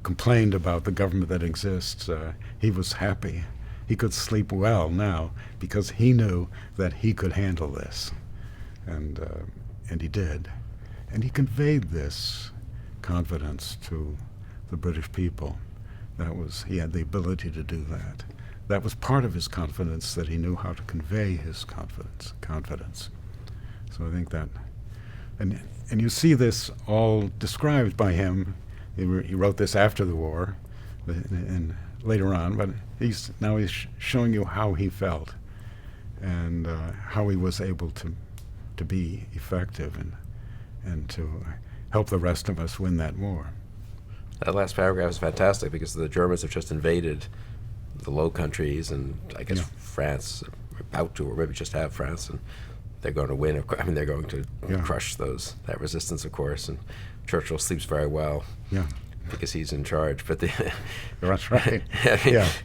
complained about the government that exists. He was happy. He could sleep well now because he knew that he could handle this, and he did. And he conveyed this confidence to the British people. He had the ability to do that. That was part of his confidence, that he knew how to convey his confidence. So I think that, and you see this all described by him. He wrote this after the war, and later on, but he's showing you how he felt, and how he was able to be effective and to help the rest of us win that war. That last paragraph is fantastic because the Germans have just invaded the Low Countries, and I guess France are about to, or maybe just have France, and they're going to win. I mean, they're going to crush that resistance, of course. And Churchill sleeps very well because he's in charge. But that's right.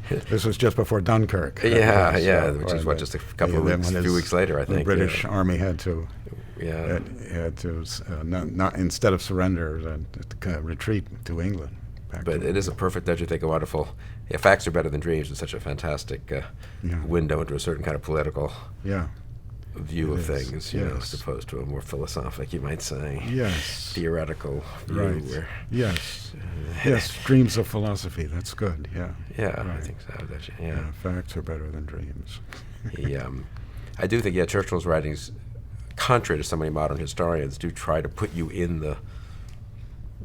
This was just before Dunkirk. Which is just a couple of weeks, a few weeks later, I think. The British army had to. Not instead of surrender, retreat to England. But it is a perfect, don't you think, a wonderful. Yeah, facts are better than dreams. It's such a fantastic window into a certain kind of political view of things, as opposed to a more philosophic, you might say, theoretical view. Right. Yes, dreams of philosophy. That's good. Right. I think so. Facts are better than dreams. I do think, Churchill's writings, contrary to so many modern historians, do try to put you in the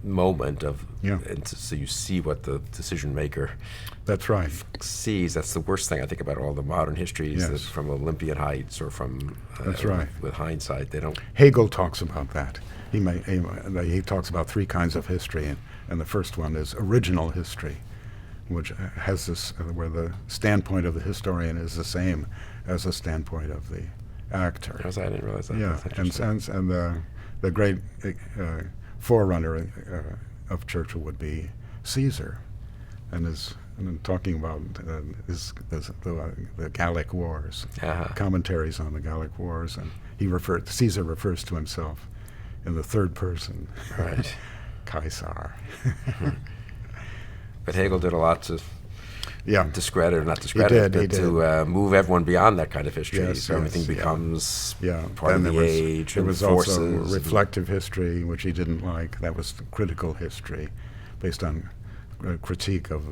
moment of, and so you see what the decision maker sees. That's the worst thing I think about all the modern histories that from Olympian Heights or from with hindsight they don't. Hegel talks about that. He talks about three kinds of history, and the first one is original history, which has this where the standpoint of the historian is the same as the standpoint of the actor. I didn't realize that. And the great forerunner of Churchill would be Caesar, and and I'm talking about the Gallic Wars, Uh-huh. commentaries on the Gallic Wars, and Caesar refers to himself in the third person, Right. Caesar. But Hegel did a lot to Yeah, discredit, or not discredit, he but to move everyone beyond that kind of history. Yes, So everything yes, yeah. becomes yeah. part of Then the age there and was forces. also reflective history, which he didn't like. That was critical history, based on critique of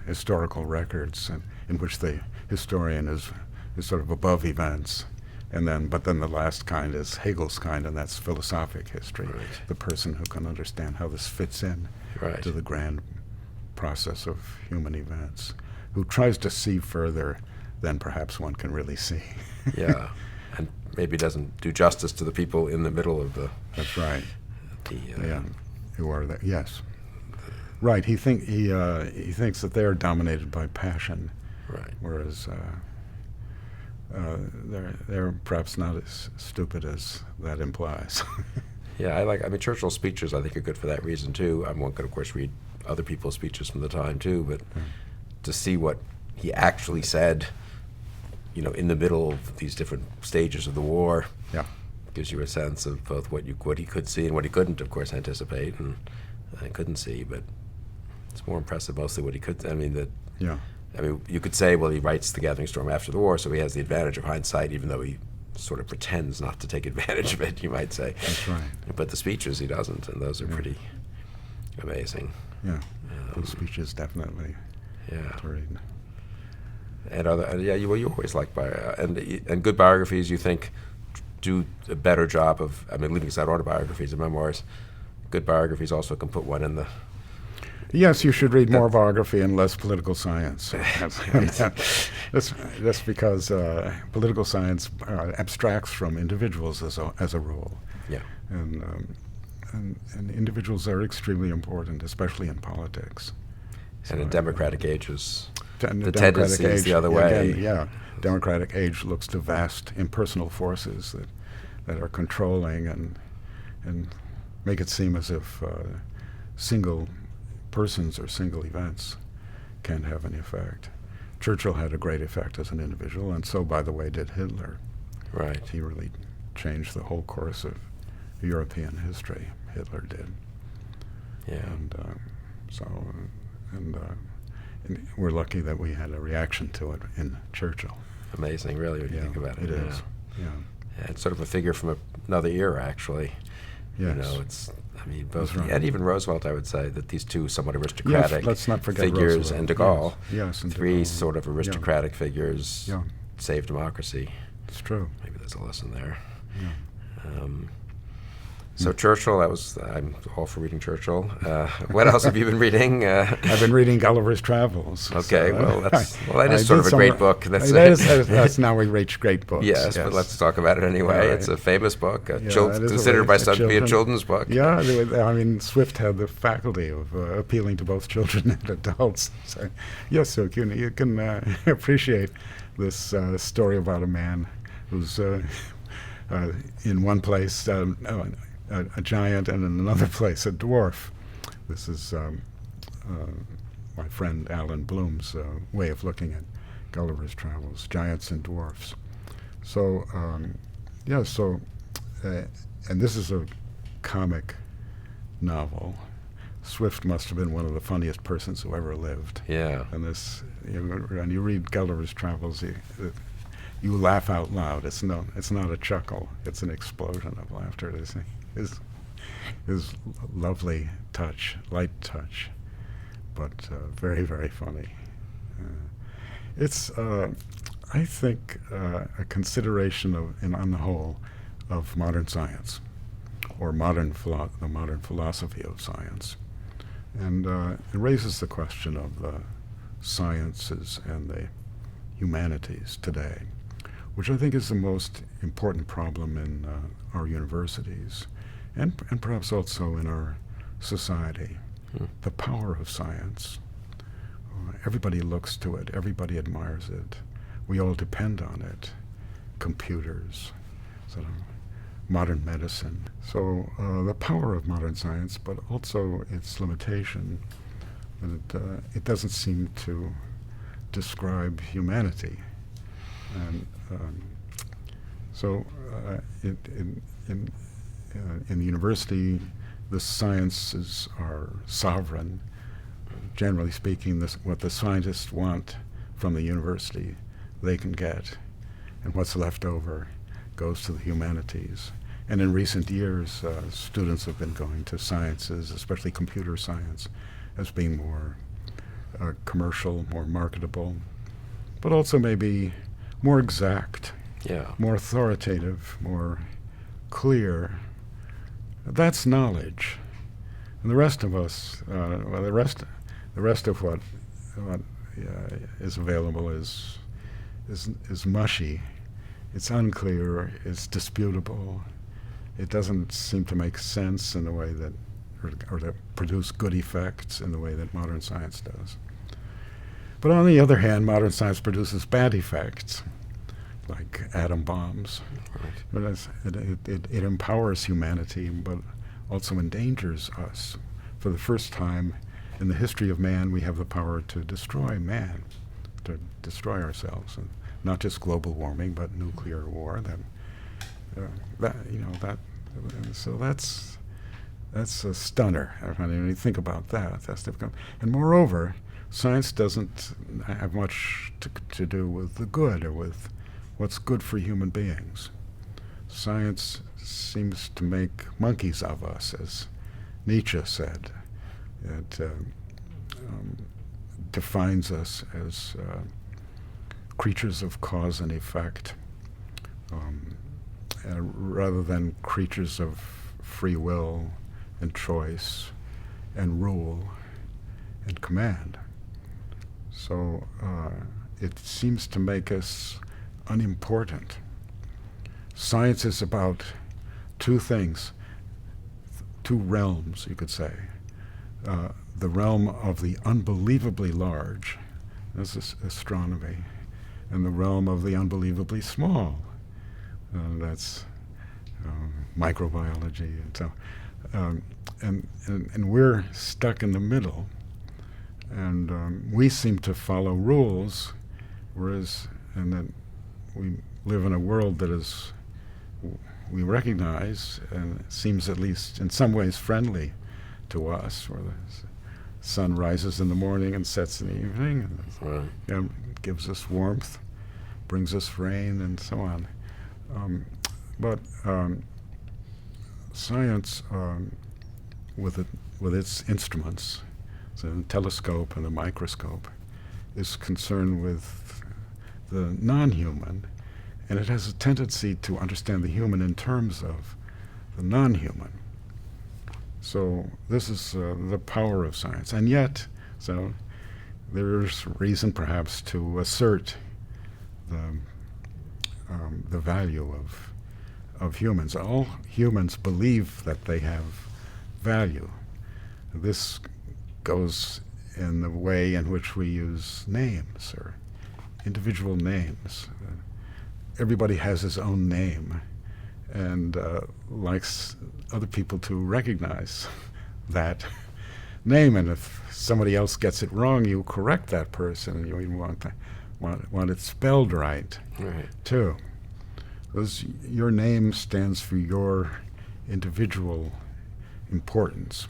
historical records, and in which the historian is sort of above events. But then the last kind is Hegel's kind, and that's philosophic history. Right. The person who can understand how this fits in Right. to the grand process of human events, who tries to see further than perhaps one can really see. Yeah, and maybe doesn't do justice to the people in the middle of the. That's right. The Who are they? Yes. Right. He thinks that they are dominated by passion, right. whereas they're perhaps not as stupid as that implies. Yeah, I mean, Churchill's speeches, I think, are good for that reason, too. One could, of course, read other people's speeches from the time, too, but to see what he actually said, in the middle of these different stages of the war, Yeah. gives you a sense of both what he could see and what he couldn't, of course, anticipate and couldn't see. But it's more impressive, mostly what he could. Yeah. You could say, well, he writes The Gathering Storm after the war, so he has the advantage of hindsight, even though he sort of pretends not to take advantage of it, you might say. That's right. But the speeches he doesn't, and those are pretty amazing. Yeah. Those speeches definitely Yeah. to read. And you always like and good biographies, you think, do a better job of, leaving aside autobiographies and memoirs, good biographies also can put one in the. Yes, you should read more biography and less political science. That's because political science abstracts from individuals as a rule. Yeah. And individuals are extremely important, especially in politics. And in democratic ages, the democratic tendency is the other way. Again, democratic age looks to vast impersonal forces that are controlling and make it seem as if single persons or single events can't have any effect. Churchill had a great effect as an individual, and so, by the way, did Hitler. Right. He really changed the whole course of European history. Hitler did. Yeah. And we're lucky that we had a reaction to it in Churchill. Amazing, really, when you think about it. It is. Yeah. It's sort of a figure from another era, actually. Yes. It's, both, That's right. and even Roosevelt, I would say, that these two somewhat aristocratic Let's not forget figures, Roosevelt. and de Gaulle, Yes, and de three Gaulle. sort of aristocratic figures, Yeah. saved democracy. It's true. Maybe there's a lesson there. Yeah. So Churchill, I'm all for reading Churchill. What else have you been reading? I've been reading Gulliver's Travels. Okay, so, that is sort of a great book. That's now we reach great books. Yes, but let's talk about it anyway. All right. It's a famous book, It is considered by some to be a children. children's book. Yeah, Swift had the faculty of appealing to both children and adults. So, yes, so you can appreciate this story about a man who's in one place a giant and in another place a dwarf. This is my friend Alan Bloom's way of looking at Gulliver's Travels, giants and dwarfs. So, and this is a comic novel. Swift must have been one of the funniest persons who ever lived. Yeah. And and you read Gulliver's Travels, you laugh out loud. It's not a chuckle. It's an explosion of laughter. His lovely touch, light touch, but very, very funny. It's, I think, a consideration on the whole, of modern science, or the modern philosophy of science, and it raises the question of the sciences and the humanities today, which I think is the most important problem in our universities, and perhaps also in our society. The power of science. Everybody looks to it. Everybody admires it. We all depend on it. Computers, sort of modern medicine. So the power of modern science, but also its limitation, but it doesn't seem to describe humanity. And so in the university, the sciences are sovereign. Generally speaking, what the scientists want from the university, they can get, and what's left over goes to the humanities. And in recent years, students have been going to sciences, especially computer science, as being more commercial, more marketable, but also maybe more exact, more authoritative, more clear. That's knowledge. And the rest of us, the rest of what is available is mushy. It's unclear. It's disputable. It doesn't seem to make sense in the way that, or to produce good effects in the way that modern science does. But on the other hand, modern science produces bad effects, like atom bombs. Right. It empowers humanity, but also endangers us. For the first time in the history of man, we have the power to destroy man, to destroy ourselves, and not just global warming, but nuclear war. So that's a stunner. I mean, when you think about that, that's difficult. And moreover, science doesn't have much to do with the good or with what's good for human beings. Science seems to make monkeys of us, as Nietzsche said. It defines us as creatures of cause and effect, rather than creatures of free will and choice and rule and command. So it seems to make us unimportant. Science is about two things, two realms, you could say. The realm of the unbelievably large, this is astronomy, and the realm of the unbelievably small, that's microbiology. And so, and we're stuck in the middle, and we seem to follow rules, and that we live in a world that is, we recognize, and seems at least in some ways friendly to us, where the sun rises in the morning and sets in the evening, and gives us warmth, brings us rain, and so on. But science, with its instruments, the telescope and the microscope, is concerned with the non-human, and it has a tendency to understand the human in terms of the non-human. So this is the power of science. And yet, so there's reason perhaps to assert the value of humans. All humans believe that they have value. This goes in the way in which we use names, or individual names. Everybody has his own name, and likes other people to recognize that name. And if somebody else gets it wrong, you correct that person. You want it spelled right, too. Because your name stands for your individual importance.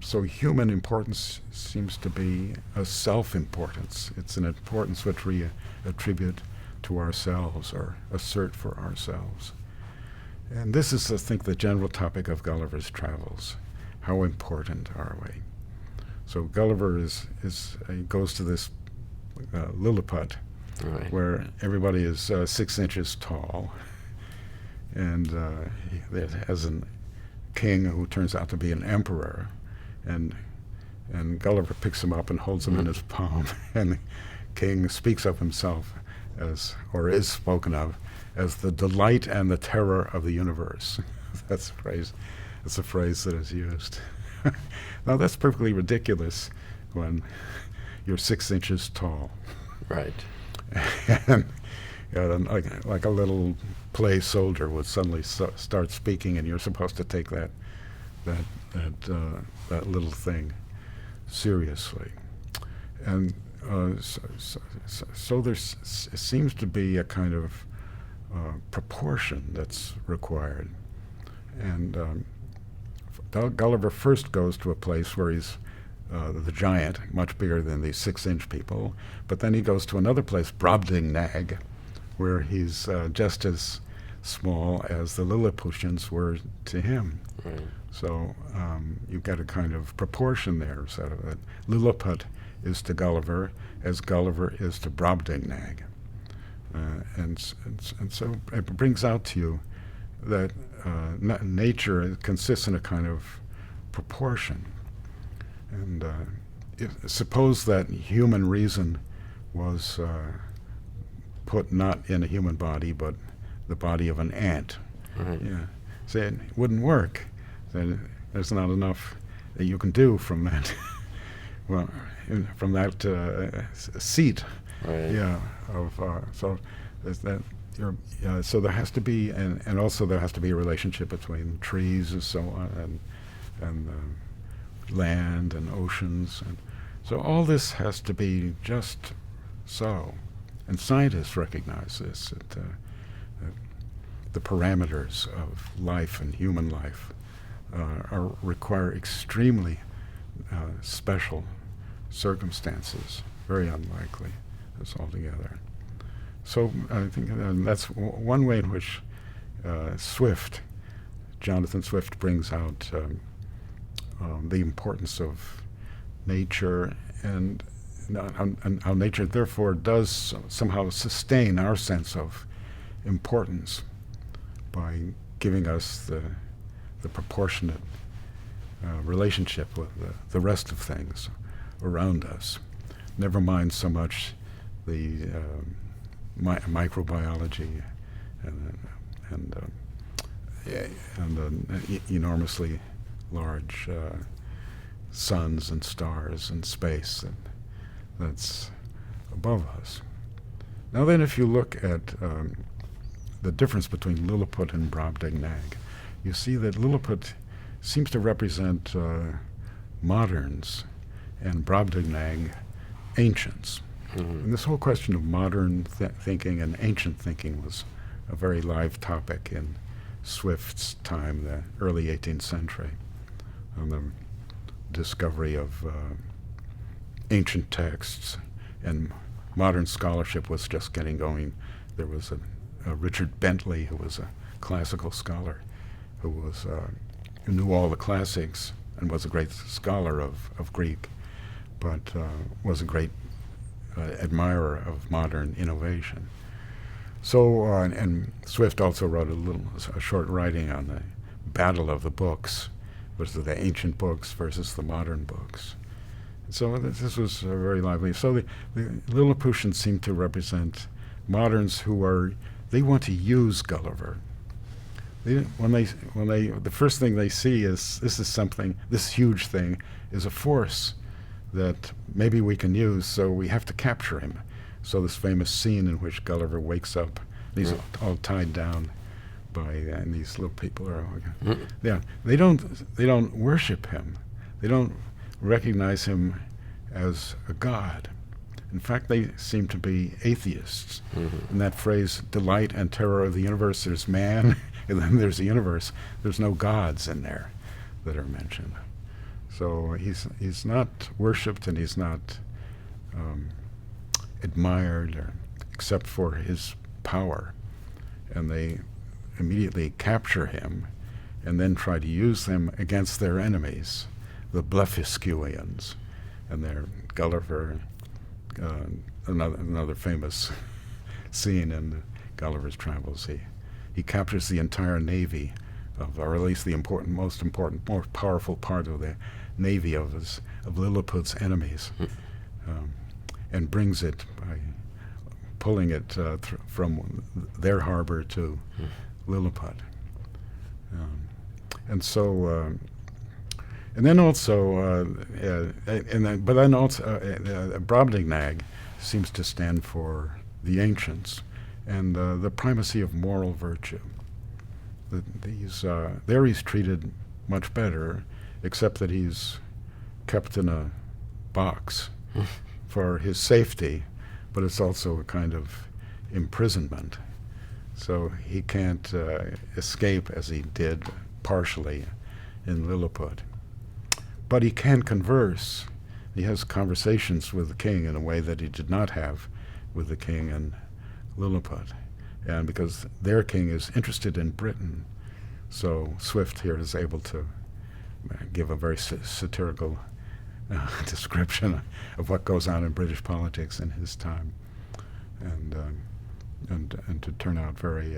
So human importance seems to be a self-importance. It's an importance which we attribute to ourselves or assert for ourselves. And this is, I think, the general topic of Gulliver's Travels. How important are we? So Gulliver goes to this Lilliput, where everybody is 6 inches tall, and it has a king who turns out to be an emperor, and Gulliver picks him up and holds him in his palm, and the king speaks of himself as, or is spoken of, as the delight and the terror of the universe. That's a phrase. That's a phrase that is used. Now that's perfectly ridiculous when you're 6 inches tall. Right. And like a little play soldier would suddenly start speaking, and you're supposed to take that little thing. seriously. And so there seems to be a kind of proportion that's required. And Gulliver first goes to a place where he's the giant, much bigger than these 6-inch people, but then he goes to another place, Brobdingnag, where he's just as small as the Lilliputians were to him. Right. So you've got a kind of proportion there. So that Lilliput is to Gulliver as Gulliver is to Brobdingnag. And so it brings out to you that nature consists in a kind of proportion. And suppose that human reason was put not in a human body, but the body of an ant. Right. Yeah. Say it wouldn't work. Then there's not enough that you can do from that. Well, from that seat. Right. Yeah. So there's that. So there has to be, and also there has to be a relationship between trees and so on, and land and oceans, and so all this has to be just so. And scientists recognize this, that the parameters of life and human life require extremely special circumstances, very unlikely, this altogether. So I think that's one way in which Jonathan Swift brings out the importance of nature and how nature therefore does somehow sustain our sense of importance by giving us the proportionate relationship with the rest of things around us. Never mind so much the microbiology and enormously large suns and stars and space that's above us. Now then, if you look at the difference between Lilliput and Brobdingnag, you see that Lilliput seems to represent moderns and Brobdingnag ancients. Mm-hmm. And this whole question of modern thinking and ancient thinking was a very live topic in Swift's time, the early 18th century, and the discovery of ancient texts, and modern scholarship was just getting going. There was a Richard Bentley, who was a classical scholar, who knew all the classics and was a great scholar of Greek, but was a great admirer of modern innovation. So, and Swift also wrote a short writing on the battle of the books, versus the ancient books versus the modern books. So this was very lively. So the Lilliputians seem to represent moderns who they want to use Gulliver. The first thing they see is this huge thing is a force that maybe we can use, so we have to capture him. So this famous scene in which Gulliver wakes up, and he's all tied down and these little people are, yeah, they don't worship him. They don't recognize him as a god. In fact, they seem to be atheists. Mm-hmm. In that phrase, delight and terror of the universe, there's man, and then there's the universe. There's no gods in there that are mentioned. So he's not worshipped, and he's not admired except for his power. And they immediately capture him and then try to use him against their enemies, the Blefuscuians, and their Gulliver, another famous scene in Gulliver's Travels. He captures the entire navy or at least the most powerful part of the navy of Lilliput's enemies, and brings it by pulling it from their harbor to Lilliput. And so, and then also, Brobdingnag seems to stand for the ancients and the primacy of moral virtue. There he's treated much better, except that he's kept in a box for his safety, but it's also a kind of imprisonment. So he can't escape as he did partially in Lilliput. But he can converse. He has conversations with the king in a way that he did not have with the king in Lilliput. And because their king is interested in Britain, so Swift here is able to give a very satirical description of what goes on in British politics in his time, and to turn out very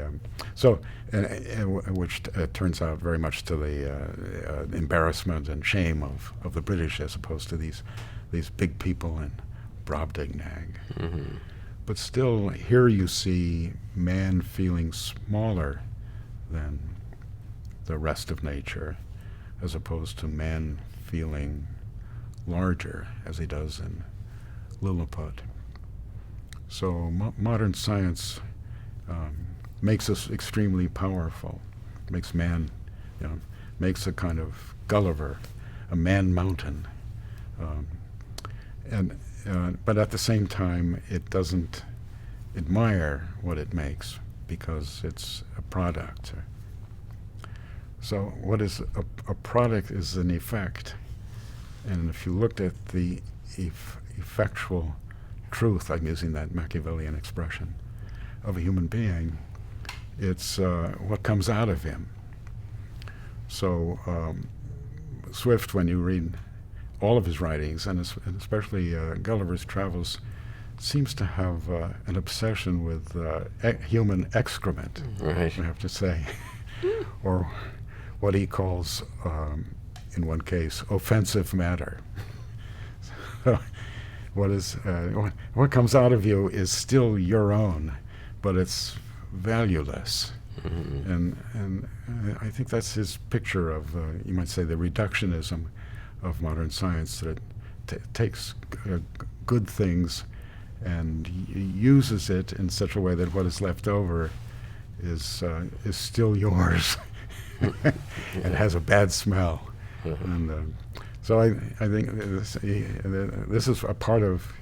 which turns out very much to the embarrassment and shame of the British, as opposed to these big people in Brobdingnag. Mm-hmm. But still, here you see man feeling smaller than the rest of nature, as opposed to man feeling larger, as he does in Lilliput. So modern science makes us extremely powerful, makes man, makes a kind of Gulliver, a man mountain, but at the same time, it doesn't admire what it makes because it's a product. So what is a product is an effect. And if you looked at the effectual truth, I'm using that Machiavellian expression, of a human being, it's what comes out of him. So Swift, when you read all of his writings, and especially Gulliver's Travels, seems to have an obsession with human excrement, Right. I have to say, or what he calls, in one case, offensive matter. So what comes out of you is still your own, but it's valueless. Mm-hmm. And I think that's his picture of, you might say, the reductionism of modern science, that it takes good things and uses it in such a way that what is left over is still yours and has a bad smell. And so I think this is a part of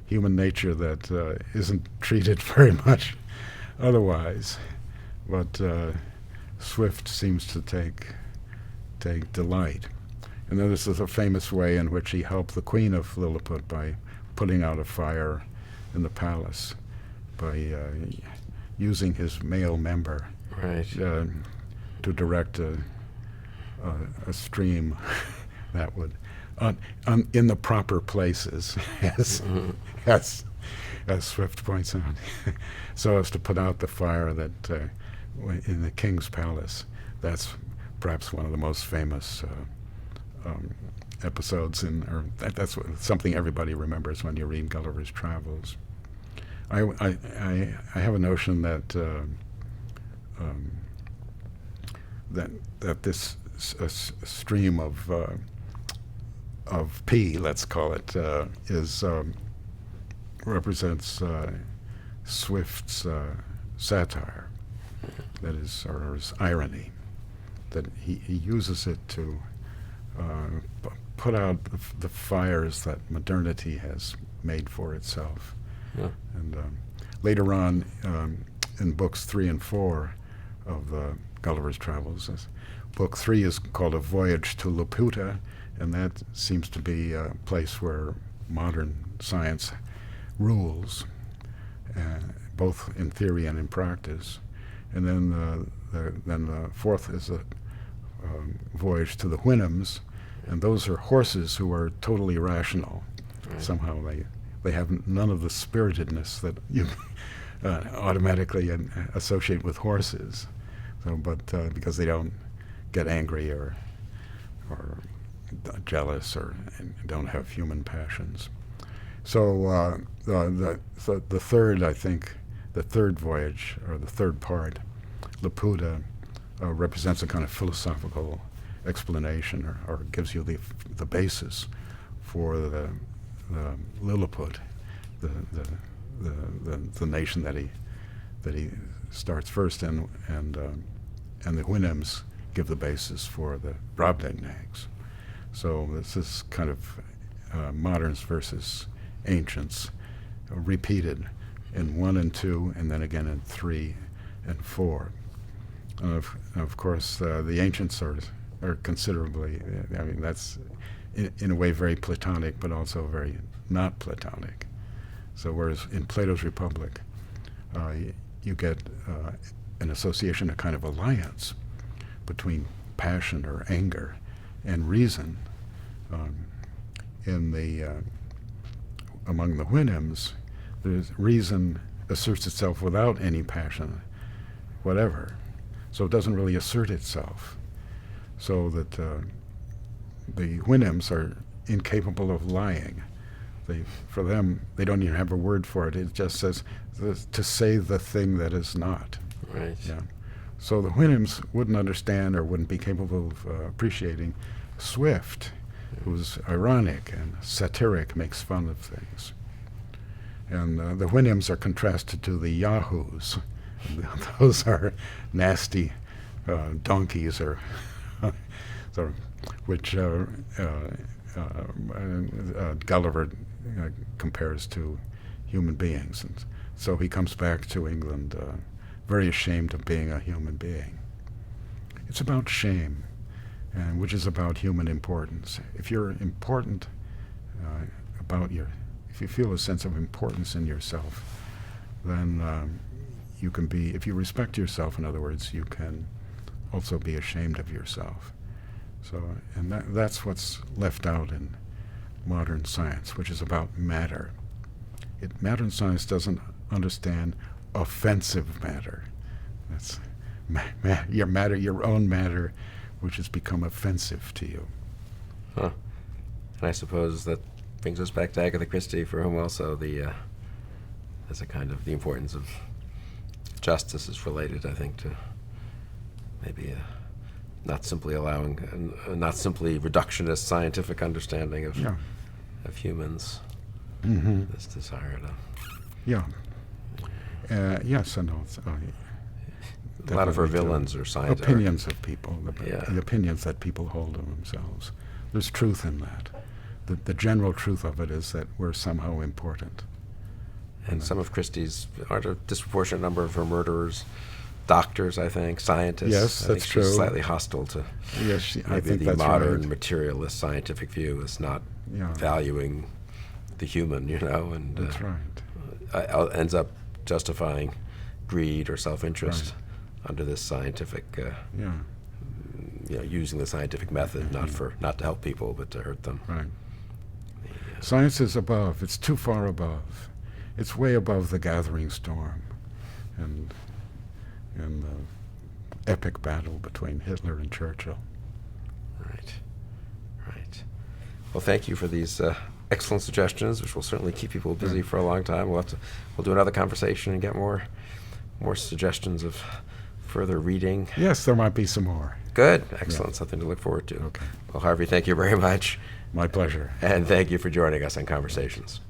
human nature that isn't treated very much otherwise, but Swift seems to take delight. And then this is a famous way in which he helped the Queen of Lilliput by putting out a fire in the palace, by using his male member, Right. To direct a stream that would, in the proper places, as Swift points out, so as to put out the fire that in the king's palace. That's perhaps one of the most famous episodes or that's something everybody remembers when you read Gulliver's Travels. I have a notion that that this stream of pee, let's call it, represents Swift's satire, that is, or his irony, that he uses it to put out the fires that modernity has made for itself. Yeah. And later on, in books 3 and 4 of Gulliver's Travels, book 3 is called A Voyage to Laputa, and that seems to be a place where modern science rules, both in theory and in practice. And then the fourth is a voyage to the Houyhnhnms, and those are horses who are totally rational. Right. Somehow they have none of the spiritedness that you automatically associate with horses. So, but because they don't get angry or jealous or don't have human passions. So the third, I think, the third voyage, or the third part, Laputa, represents a kind of philosophical explanation, or gives you the basis for the Lilliput, the nation that he starts first, and the Houyhnhnms give the basis for the Brobdingnags. So this is kind of moderns versus ancients, repeated in 1 and 2, and then again in 3 and 4. Of course, the ancients are considerably, I mean, that's in a way very Platonic, but also very not Platonic. So whereas in Plato's Republic, you get an association, a kind of alliance between passion or anger and reason. Among the Houyhnhnms, reason asserts itself without any passion, whatever. So it doesn't really assert itself. So that the Houyhnhnms are incapable of lying. For them, they don't even have a word for it. It just says to say the thing that is not. Right. Yeah. So the Houyhnhnms wouldn't understand or wouldn't be capable of appreciating Swift, who's ironic and satiric, makes fun of things. And the Houyhnhnms are contrasted to the Yahoos. Those are nasty donkeys, or which Gulliver compares to human beings. And so he comes back to England very ashamed of being a human being. It's about shame, and which is about human importance. If you're important if you feel a sense of importance in yourself, then you can be, if you respect yourself, in other words, you can also be ashamed of yourself. So, and that's what's left out in modern science, which is about matter. Modern science doesn't understand offensive matter. That's your own matter, which has become offensive to you. Huh. And I suppose that brings us back to Agatha Christie, for whom also as a kind of the importance of justice is related, I think, to maybe not simply allowing, not simply reductionist scientific understanding of humans. Mm-hmm. This desire to. Yeah. Yes and no. A lot of her villains are scientists. Opinions of people, the opinions that people hold of themselves. There's truth in that. The general truth of it is that we're somehow important. And some of Christie's, aren't a disproportionate number of her murderers doctors, I think, scientists. Yes, that's true. She's slightly hostile to I think the that's modern right. materialist scientific view is not valuing the human, and that's right. Ends up justifying greed or self-interest under this scientific, using the scientific method, not to help people, but to hurt them. Right. Science is above. It's too far above. It's way above the gathering storm and the epic battle between Hitler and Churchill. Right. Well, thank you for these excellent suggestions, which will certainly keep people busy for a long time. We'll do another conversation and get more suggestions of further reading. Yes, there might be some more. Good. Excellent. Something to look forward to. Okay. Well, Harvey, thank you very much. My pleasure. And thank you for joining us on Conversations.